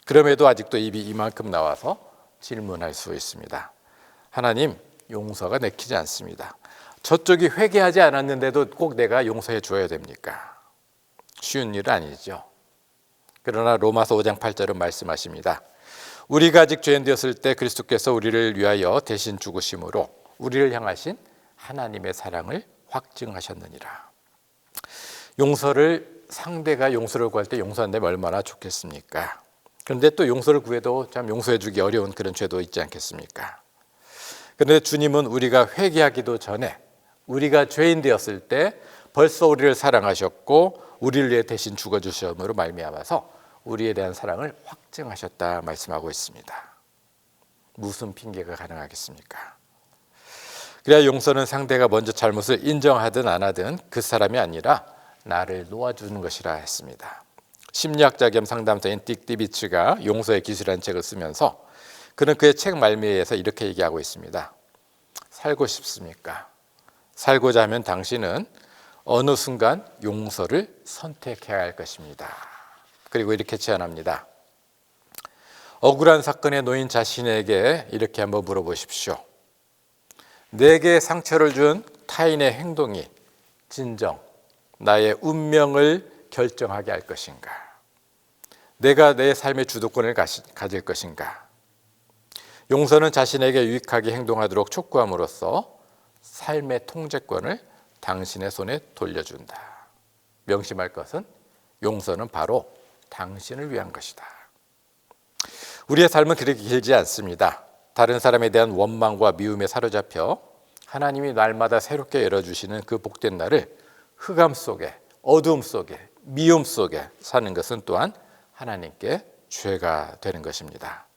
그럼에도 아직도 입이 이만큼 나와서 질문할 수 있습니다. 하나님, 용서가 내키지 않습니다. 저쪽이 회개하지 않았는데도 꼭 내가 용서해 줘야 됩니까? 쉬운 일은 아니죠. 그러나 로마서 5장 8절은 말씀하십니다. 우리가 아직 죄인 되었을 때 그리스도께서 우리를 위하여 대신 죽으심으로 우리를 향하신 하나님의 사랑을 확증하셨느니라. 상대가 용서를 구할 때 용서한다면 얼마나 좋겠습니까? 그런데 또 용서를 구해도 참 용서해 주기 어려운 그런 죄도 있지 않겠습니까? 그런데 주님은 우리가 회개하기도 전에 우리가 죄인 되었을 때 벌써 우리를 사랑하셨고 우리를 위해 대신 죽어주심으로 말미암아서 우리에 대한 사랑을 확증하셨다 말씀하고 있습니다. 무슨 핑계가 가능하겠습니까? 그래야 용서는 상대가 먼저 잘못을 인정하든 안 하든 그 사람이 아니라 나를 놓아주는 것이라 했습니다. 심리학자 겸 상담사인 딕 디비츠가 용서의 기술이라는 책을 쓰면서 그는 그의 책 말미에서 이렇게 얘기하고 있습니다. 살고 싶습니까? 살고자 하면 당신은 어느 순간 용서를 선택해야 할 것입니다. 그리고 이렇게 제안합니다. 억울한 사건에 놓인 자신에게 이렇게 한번 물어보십시오. 내게 상처를 준 타인의 행동이 진정 나의 운명을 결정하게 할 것인가? 내가 내 삶의 주도권을 가질 것인가? 용서는 자신에게 유익하게 행동하도록 촉구함으로써 삶의 통제권을 당신의 손에 돌려준다. 명심할 것은 용서는 바로 당신을 위한 것이다. 우리의 삶은 그렇게 길지 않습니다. 다른 사람에 대한 원망과 미움에 사로잡혀 하나님이 날마다 새롭게 열어주시는 그 복된 날을 흑암 속에, 어두움 속에, 미움 속에 사는 것은 또한 하나님께 죄가 되는 것입니다.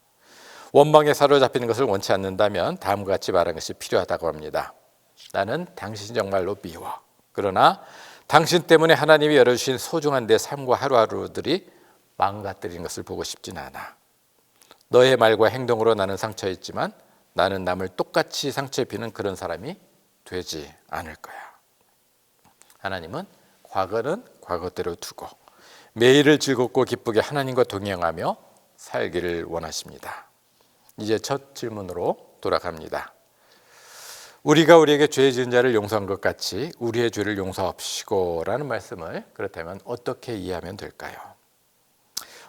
원망에 사로잡히는 것을 원치 않는다면 다음과 같이 말하는 것이 필요하다고 합니다. 나는 당신이 정말로 미워. 그러나 당신 때문에 하나님이 열어주신 소중한 내 삶과 하루하루들이 망가뜨리는 것을 보고 싶진 않아. 너의 말과 행동으로 나는 상처했지만 나는 남을 똑같이 상처 입히는 그런 사람이 되지 않을 거야. 하나님은 과거는 과거대로 두고 매일을 즐겁고 기쁘게 하나님과 동행하며 살기를 원하십니다. 이제 첫 질문으로 돌아갑니다. 우리가 우리에게 죄 지은 자를 용서한 것 같이 우리의 죄를 용서합시고 라는 말씀을 그렇다면 어떻게 이해하면 될까요?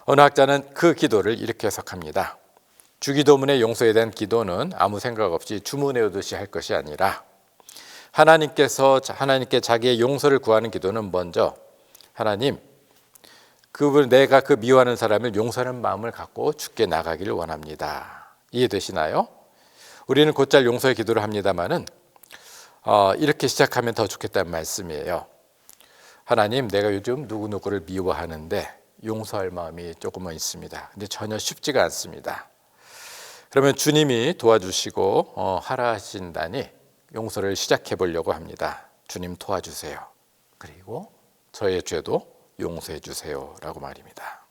어느 학자는 그 기도를 이렇게 해석합니다. 주기도문의 용서에 대한 기도는 아무 생각 없이 주문 외우듯이 할 것이 아니라 하나님께 자기의 용서를 구하는 기도는 먼저 하나님, 내가 그 미워하는 사람을 용서하는 마음을 갖고 주께 나가기를 원합니다. 이해되시나요? 우리는 곧잘 용서의 기도를 합니다마는 이렇게 시작하면 더 좋겠다는 말씀이에요. 하나님, 내가 요즘 누구누구를 미워하는데 용서할 마음이 조금은 있습니다. 근데 전혀 쉽지가 않습니다. 그러면 주님이 도와주시고 하라 하신다니 용서를 시작해 보려고 합니다. 주님 도와주세요. 그리고 저의 죄도 용서해 주세요 라고 말입니다.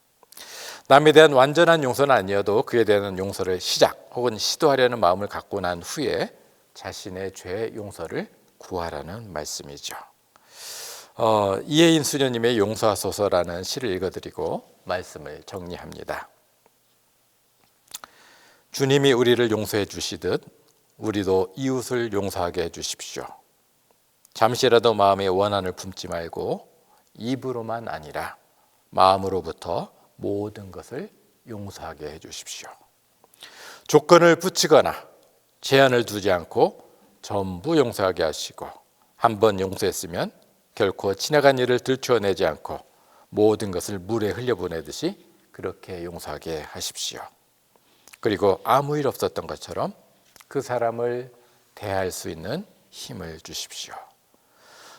남에 대한 완전한 용서는 아니어도 그에 대한 용서를 시작 혹은 시도하려는 마음을 갖고 난 후에 자신의 죄의 용서를 구하라는 말씀이죠. 이혜인 수녀님의 용서하소서라는 시를 읽어드리고 말씀을 정리합니다. 주님이 우리를 용서해 주시듯 우리도 이웃을 용서하게 해주십시오. 잠시라도 마음에 원한을 품지 말고 입으로만 아니라 마음으로부터 모든 것을 용서하게 해주십시오. 조건을 붙이거나 제한을 두지 않고 전부 용서하게 하시고 한번 용서했으면 결코 지나간 일을 들추어내지 않고 모든 것을 물에 흘려보내듯이 그렇게 용서하게 하십시오. 그리고 아무 일 없었던 것처럼 그 사람을 대할 수 있는 힘을 주십시오.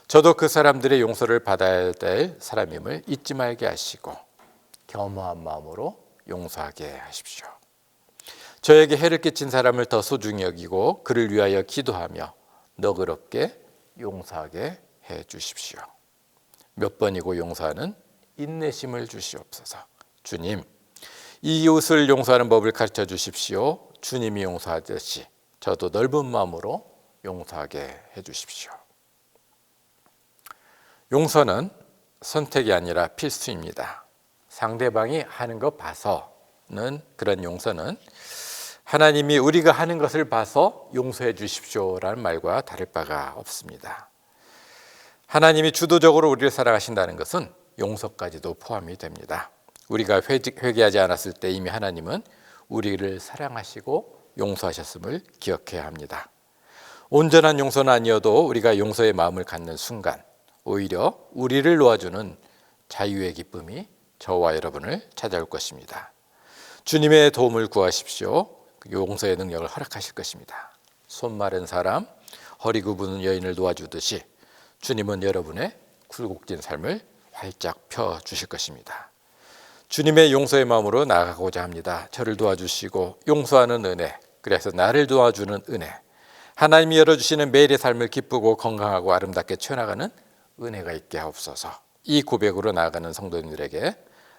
저도 그 사람들의 용서를 받아야 될 사람임을 잊지 말게 하시고 겸허한 마음으로 용서하게 하십시오. 저에게 해를 끼친 사람을 더 소중히 여기고 그를 위하여 기도하며 너그럽게 용서하게 해 주십시오. 몇 번이고 용서하는 인내심을 주시옵소서. 주님, 이웃을 용서하는 법을 가르쳐 주십시오. 주님이 용서하듯이 저도 넓은 마음으로 용서하게 해 주십시오. 용서는 선택이 아니라 필수입니다. 상대방이 하는 거 봐서는 그런 용서는 하나님이 우리가 하는 것을 봐서 용서해 주십시오라는 말과 다를 바가 없습니다. 하나님이 주도적으로 우리를 사랑하신다는 것은 용서까지도 포함이 됩니다. 우리가 회개하지 않았을 때 이미 하나님은 우리를 사랑하시고 용서하셨음을 기억해야 합니다. 온전한 용서는 아니어도 우리가 용서의 마음을 갖는 순간 오히려 우리를 놓아주는 자유의 기쁨이 저와 여러분을 찾아올 것입니다. 주님의 도움을 구하십시오. 용서의 능력을 허락하실 것입니다. 손 마른 사람, 허리 굽은 여인을 도와주듯이 주님은 여러분의 굴곡진 삶을 활짝 펴주실 것입니다. 주님의 용서의 마음으로 나아가고자 합니다. 저를 도와주시고 용서하는 은혜, 그래서 나를 도와주는 은혜, 하나님이 열어주시는 매일의 삶을 기쁘고 건강하고 아름답게 채워나가는 은혜가 있게 하옵소서. 이 고백으로 나아가는 성도님들에게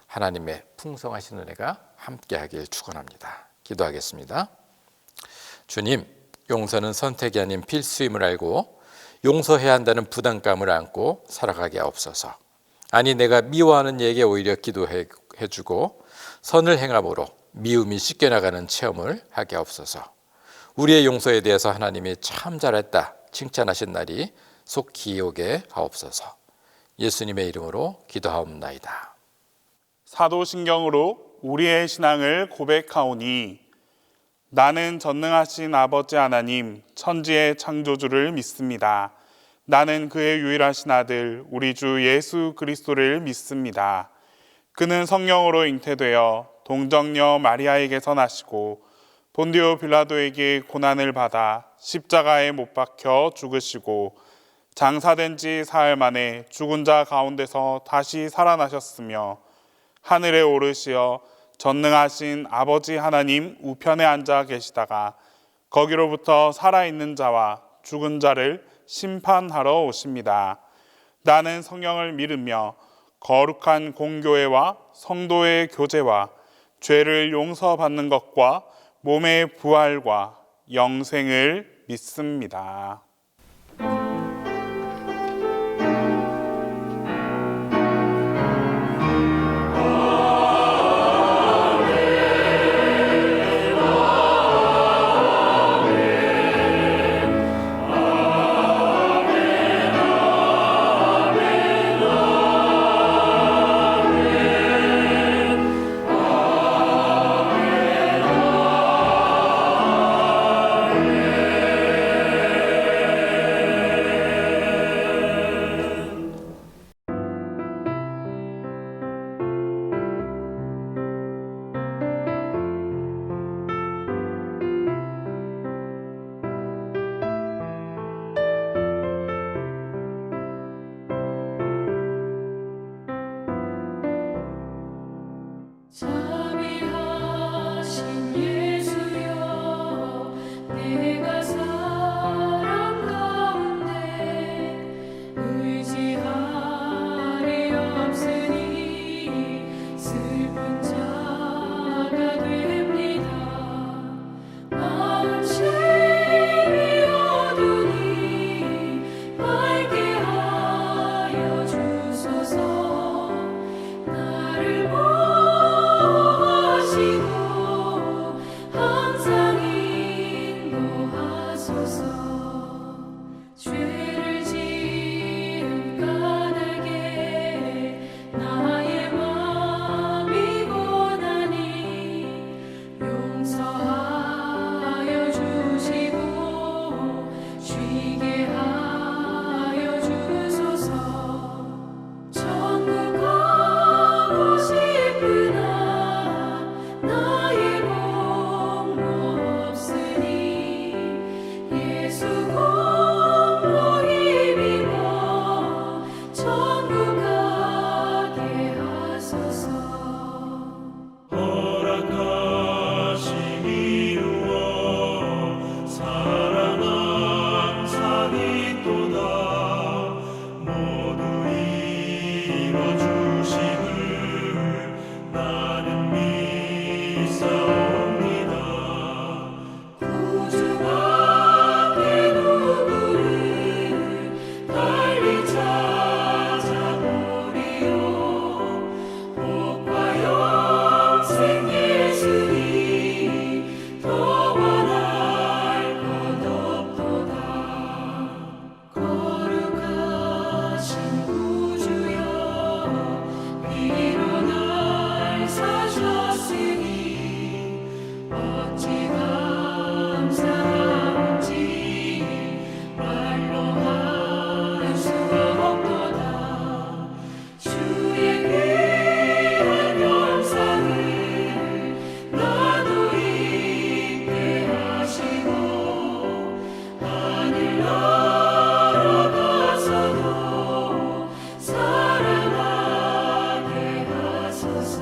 하나님의 풍성하신 은혜가 함께하길 축원합니다. 기도하겠습니다. 주님, 용서는 선택이 아닌 필수임을 알고 용서해야 한다는 부담감을 안고 살아가게 하옵소서. 아니 내가 미워하는 이에게 오히려 기도해주고 선을 행함으로 미움이 씻겨나가는 체험을 하게 하옵소서. 우리의 용서에 대해서 하나님이 참 잘했다 칭찬하신 날이 속히 오게 하옵소서. 예수님의 이름으로 기도하옵나이다. 사도신경으로 우리의 신앙을 고백하오니 나는 전능하신 아버지 하나님 천지의 창조주를 믿습니다. 나는 그의 유일하신 아들 우리 주 예수 그리스도를 믿습니다. 그는 성령으로 잉태되어 동정녀 마리아에게서 나시고 본디오 빌라도에게 고난을 받아 십자가에 못 박혀 죽으시고 장사된 지 사흘 만에 죽은 자 가운데서 다시 살아나셨으며 하늘에 오르시어 전능하신 아버지 하나님 우편에 앉아 계시다가 거기로부터 살아있는 자와 죽은 자를 심판하러 오십니다. 나는 성령을 믿으며 거룩한 공교회와 성도의 교제와 죄를 용서받는 것과 몸의 부활과 영생을 믿습니다. 자비하신 예수여 내가 사랑 가운데 의지하리 없으니 슬픈 자가 됩니다. 마음 심히 어두니 밝게 하여 주소서. 나를 보호하시고 항상 인도하소서. 죄를 지은 까닭에 나의 마음이 고나니 용서하여 주시고 쉬게 하여 주소서. 천국 가고 싶으나 나의 공로 없으니 예수 공로 힘입어 천국 가게 하소서. 허락하신 이루어 사랑 항상 있도다. 모두 이뤄주심을 나는 믿사옵니다. 구주 밖에 누구를 달리 찾아보리요. 복과 영생 예수니 더 원할 것 없도다. 거룩하신 구주여 비로 날 사셨으니 어찌 감사한지 말로 할 수 없도다. 주의 귀한 영상을 나도 있게 하시고 하늘 날아가서도 살아나게 하소서.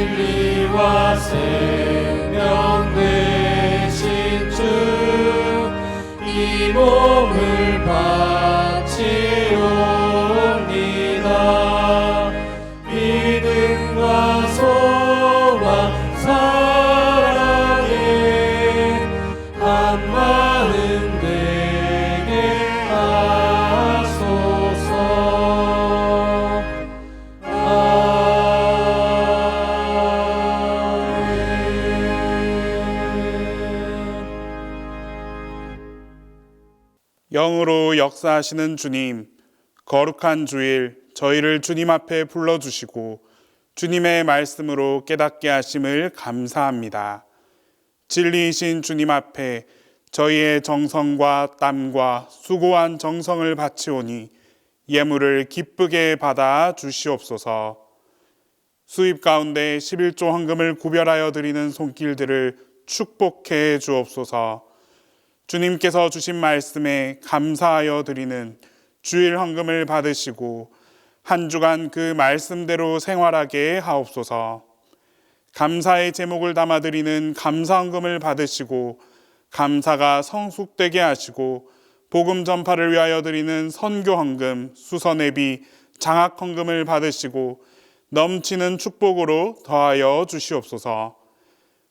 진리와 생명 되신 주 이 몸을 바치옵니다. 믿음과 소망 사랑에 한 마음 되게 하소서. 영으로 역사하시는 주님, 거룩한 주일 저희를 주님 앞에 불러주시고 주님의 말씀으로 깨닫게 하심을 감사합니다. 진리이신 주님 앞에 저희의 정성과 땀과 수고한 정성을 바치오니 예물을 기쁘게 받아 주시옵소서. 수입 가운데 11조 헌금을 구별하여 드리는 손길들을 축복해 주옵소서. 주님께서 주신 말씀에 감사하여 드리는 주일 헌금을 받으시고 한 주간 그 말씀대로 생활하게 하옵소서. 감사의 제목을 담아 드리는 감사 헌금을 받으시고 감사가 성숙되게 하시고 복음 전파를 위하여 드리는 선교 헌금, 수선회비, 장학 헌금을 받으시고 넘치는 축복으로 더하여 주시옵소서.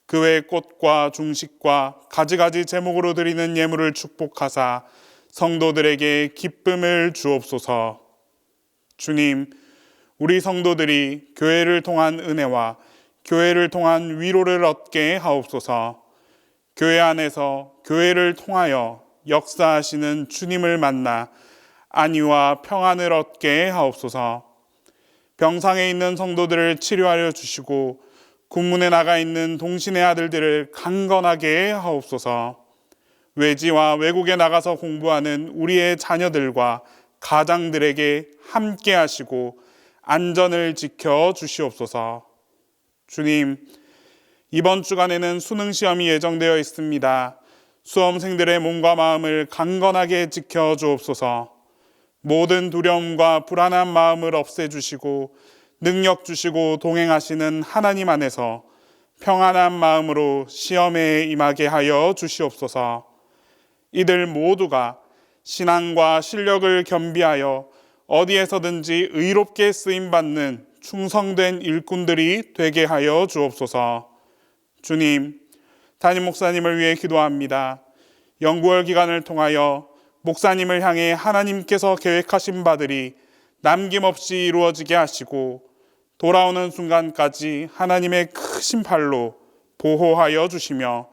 그 외 꽃과 중식과 가지가지 제목으로 드리는 예물을 축복하사 성도들에게 기쁨을 주옵소서. 주님, 우리 성도들이 교회를 통한 은혜와 교회를 통한 위로를 얻게 하옵소서. 교회 안에서 교회를 통하여 역사하시는 주님을 만나 안위와 평안을 얻게 하옵소서. 병상에 있는 성도들을 치료하여 주시고 군문에 나가 있는 동신의 아들들을 강건하게 하옵소서. 외지와 외국에 나가서 공부하는 우리의 자녀들과 가장들에게 함께 하시고 안전을 지켜 주시옵소서. 주님, 이번 주간에는 수능 시험이 예정되어 있습니다. 수험생들의 몸과 마음을 강건하게 지켜 주옵소서. 모든 두려움과 불안한 마음을 없애주시고 능력 주시고 동행하시는 하나님 안에서 평안한 마음으로 시험에 임하게 하여 주시옵소서. 이들 모두가 신앙과 실력을 겸비하여 어디에서든지 의롭게 쓰임받는 충성된 일꾼들이 되게 하여 주옵소서. 주님, 담임 목사님을 위해 기도합니다. 연구월 기간을 통하여 목사님을 향해 하나님께서 계획하신 바들이 남김없이 이루어지게 하시고 돌아오는 순간까지 하나님의 크신 팔로 보호하여 주시며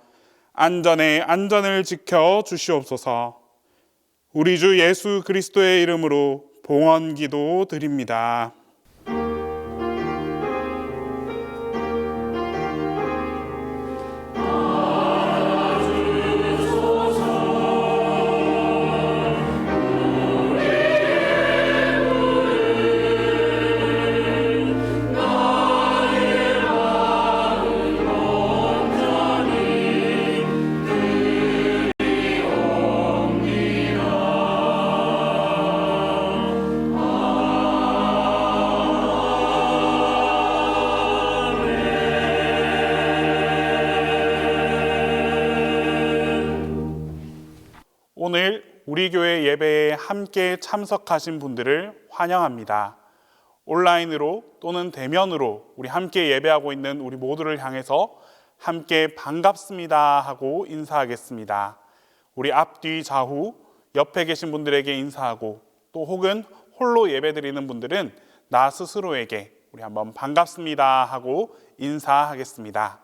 안전에 안전을 지켜 주시옵소서. 우리 주 예수 그리스도의 이름으로 봉헌 기도 드립니다. 오늘 우리 교회 예배에 함께 참석하신 분들을 환영합니다. 온라인으로 또는 대면으로 우리 함께 예배하고 있는 우리 모두를 향해서 함께 반갑습니다 하고 인사하겠습니다. 우리 앞뒤 좌우 옆에 계신 분들에게 인사하고 또 혹은 홀로 예배드리는 분들은 나 스스로에게 우리 한번 반갑습니다 하고 인사하겠습니다.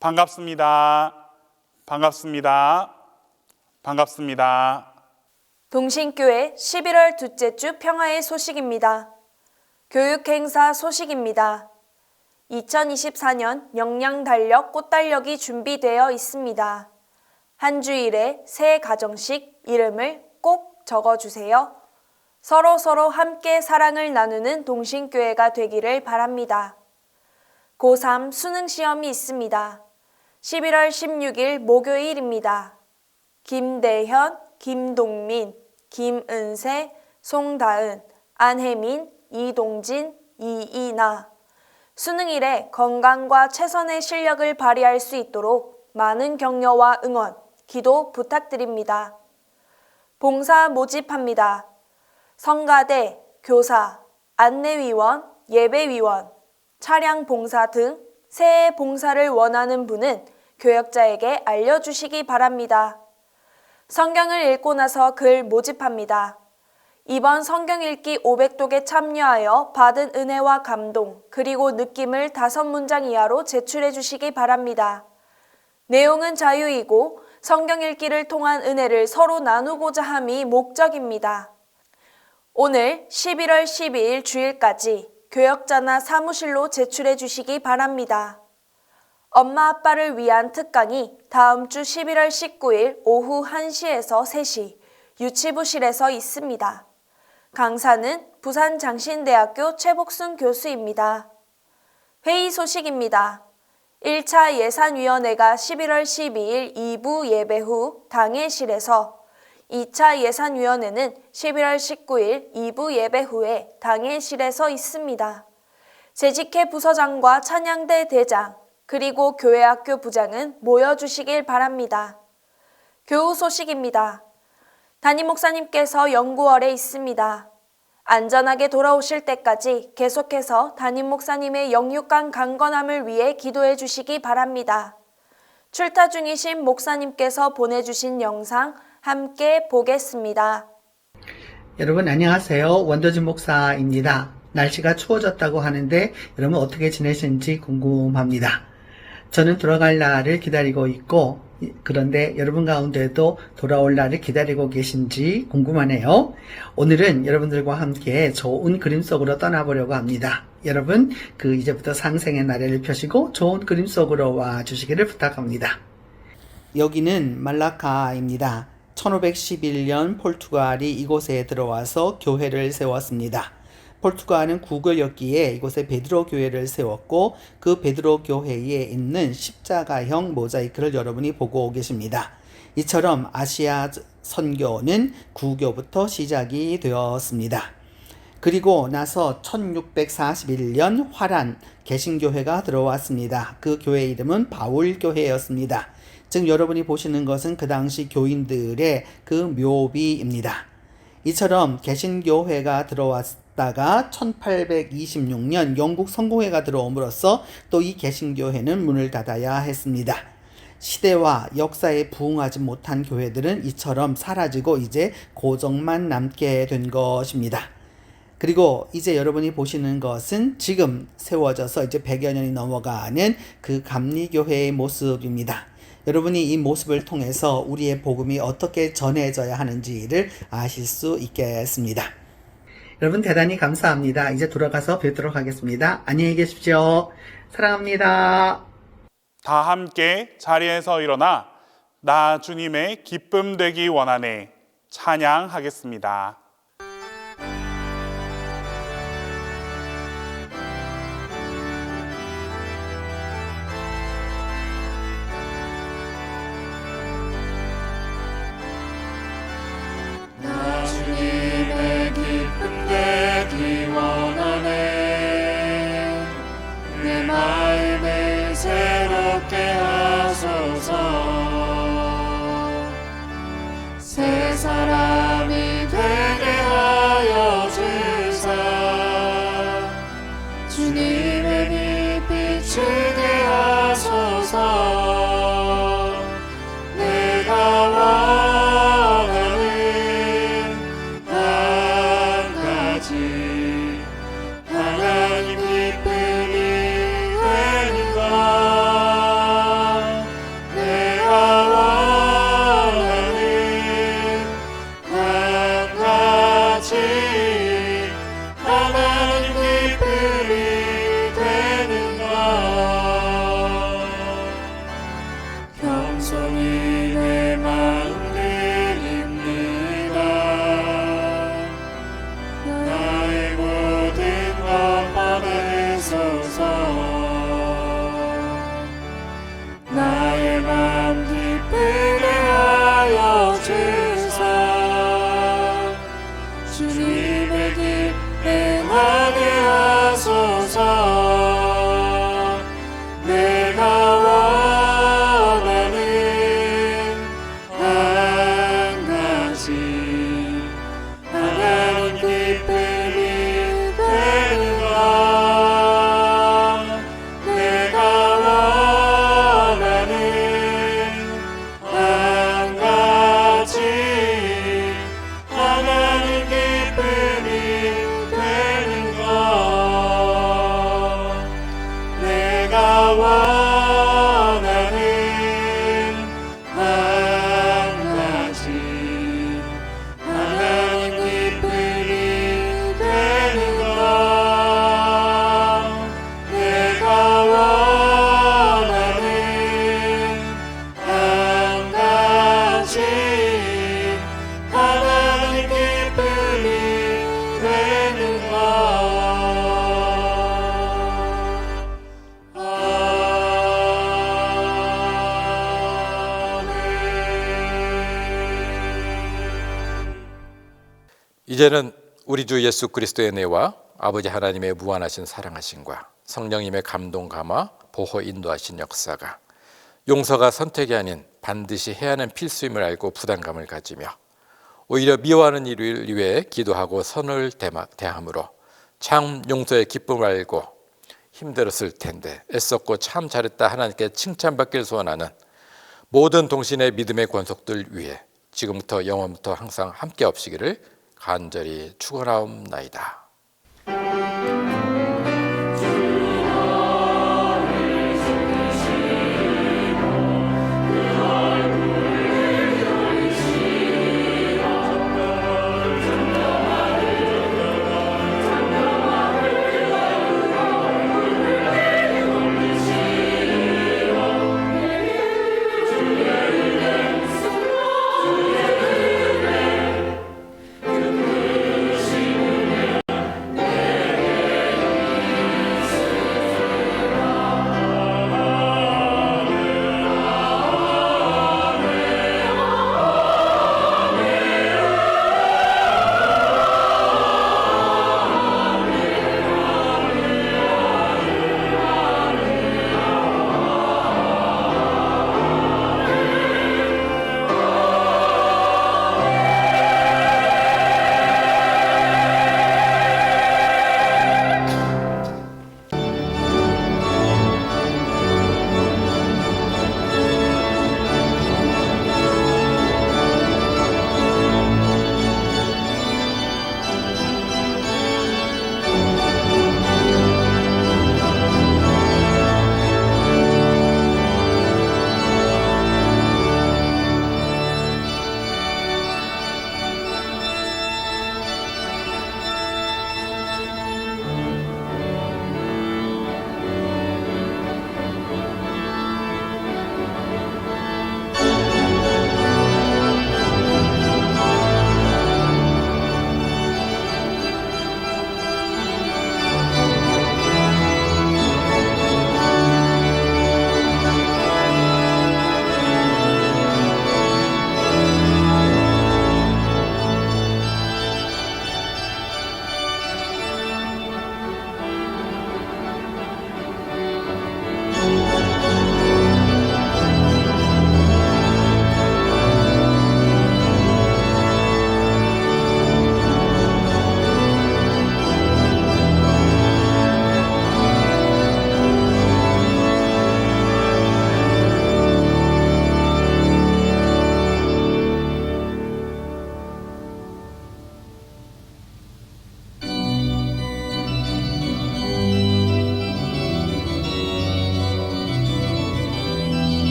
반갑습니다. 반갑습니다. 반갑습니다. 동신교회 11월 둘째 주 평화의 소식입니다. 교육행사 소식입니다. 2024년 역량달력 꽃달력이 준비되어 있습니다. 한 주일에 새 가정식 이름을 꼭 적어주세요. 서로 함께 사랑을 나누는 동신교회가 되기를 바랍니다. 고3 수능시험이 있습니다. 11월 16일 목요일입니다. 김대현, 김동민, 김은세, 송다은, 안혜민, 이동진, 이이나 수능일에 건강과 최선의 실력을 발휘할 수 있도록 많은 격려와 응원, 기도 부탁드립니다. 봉사 모집합니다. 성가대, 교사, 안내위원, 예배위원, 차량 봉사 등 새해 봉사를 원하는 분은 교역자에게 알려주시기 바랍니다. 성경을 읽고 나서 글 모집합니다. 이번 성경 읽기 500독에 참여하여 받은 은혜와 감동, 그리고 느낌을 5문장 이하로 제출해 주시기 바랍니다. 내용은 자유이고 성경 읽기를 통한 은혜를 서로 나누고자 함이 목적입니다. 오늘 11월 12일 주일까지 교역자나 사무실로 제출해 주시기 바랍니다. 엄마 아빠를 위한 특강이 다음 주 11월 19일 오후 1시에서 3시 유치부실에서 있습니다. 강사는 부산장신대학교 최복순 교수입니다. 회의 소식입니다. 1차 예산위원회가 11월 12일 2부 예배 후 당회실에서 2차 예산위원회는 11월 19일 2부 예배 후에 당회실에서 있습니다. 재직회 부서장과 찬양대 대장, 그리고 교회학교 부장은 모여주시길 바랍니다. 교우 소식입니다. 담임 목사님께서 연구월에 있습니다. 안전하게 돌아오실 때까지 계속해서 담임 목사님의 영육간 강건함을 위해 기도해 주시기 바랍니다. 출타 중이신 목사님께서 보내주신 영상 함께 보겠습니다. 여러분 안녕하세요. 원더진 목사입니다. 날씨가 추워졌다고 하는데 여러분 어떻게 지내시는지 궁금합니다. 저는 돌아갈 날을 기다리고 있고 그런데 여러분 가운데도 돌아올 날을 기다리고 계신지 궁금하네요. 오늘은 여러분들과 함께 좋은 그림 속으로 떠나보려고 합니다. 여러분 이제부터 상생의 나래를 펴시고 좋은 그림 속으로 와 주시기를 부탁합니다. 여기는 말라카입니다. 1511년 포르투갈이 이곳에 들어와서 교회를 세웠습니다. 포르투갈은 국어였기에 이곳에 베드로 교회를 세웠고 그 베드로 교회에 있는 십자가형 모자이크를 여러분이 보고 계십니다. 이처럼 아시아 선교는 구교부터 시작이 되었습니다. 그리고 나서 1641년 화란 개신교회가 들어왔습니다. 그 교회 이름은 바울교회였습니다. 즉 여러분이 보시는 것은 그 당시 교인들의 그 묘비입니다. 이처럼 개신교회가 들어왔다가 1826년 영국 성공회가 들어옴으로써 또 이 개신교회는 문을 닫아야 했습니다. 시대와 역사에 부응하지 못한 교회들은 이처럼 사라지고 이제 고정만 남게 된 것입니다. 그리고 이제 여러분이 보시는 것은 지금 세워져서 이제 100여 년이 넘어가는 그 감리교회의 모습입니다. 여러분이 이 모습을 통해서 우리의 복음이 어떻게 전해져야 하는지를 아실 수 있겠습니다. 여러분 대단히 감사합니다. 이제 돌아가서 뵙도록 하겠습니다. 안녕히 계십시오. 사랑합니다. 다 함께 자리에서 일어나 나 주님의 기쁨 되기 원하네 찬양하겠습니다. 주님의 기쁨 되기 원하네 내 마음을 새롭게 하소서 새 사람이 되게 하여 주사 주님의 빛 비추게 하소서 내가 하나님 기쁨이 되는 것 원하는 한 가지 하나님 기쁨이 되는 것 내가 원하는 한 가지 하나님 기쁨이 되는 것 이제는 우리 주 예수 그리스도의 은혜와 아버지 하나님의 무한하신 사랑하심과 성령님의 감동 감화 보호 인도하신 역사가 용서가 선택이 아닌 반드시 해야 하는 필수임을 알고 부담감을 가지며 오히려 미워하는 이를 위해 기도하고 선을 대함으로 참 용서의 기쁨을 알고 힘들었을 텐데 애썼고 참 잘했다 하나님께 칭찬받길 소원하는 모든 동신의 믿음의 권속들 위해 지금부터 영원부터 항상 함께 없으기를 간절히 축원하옵나이다.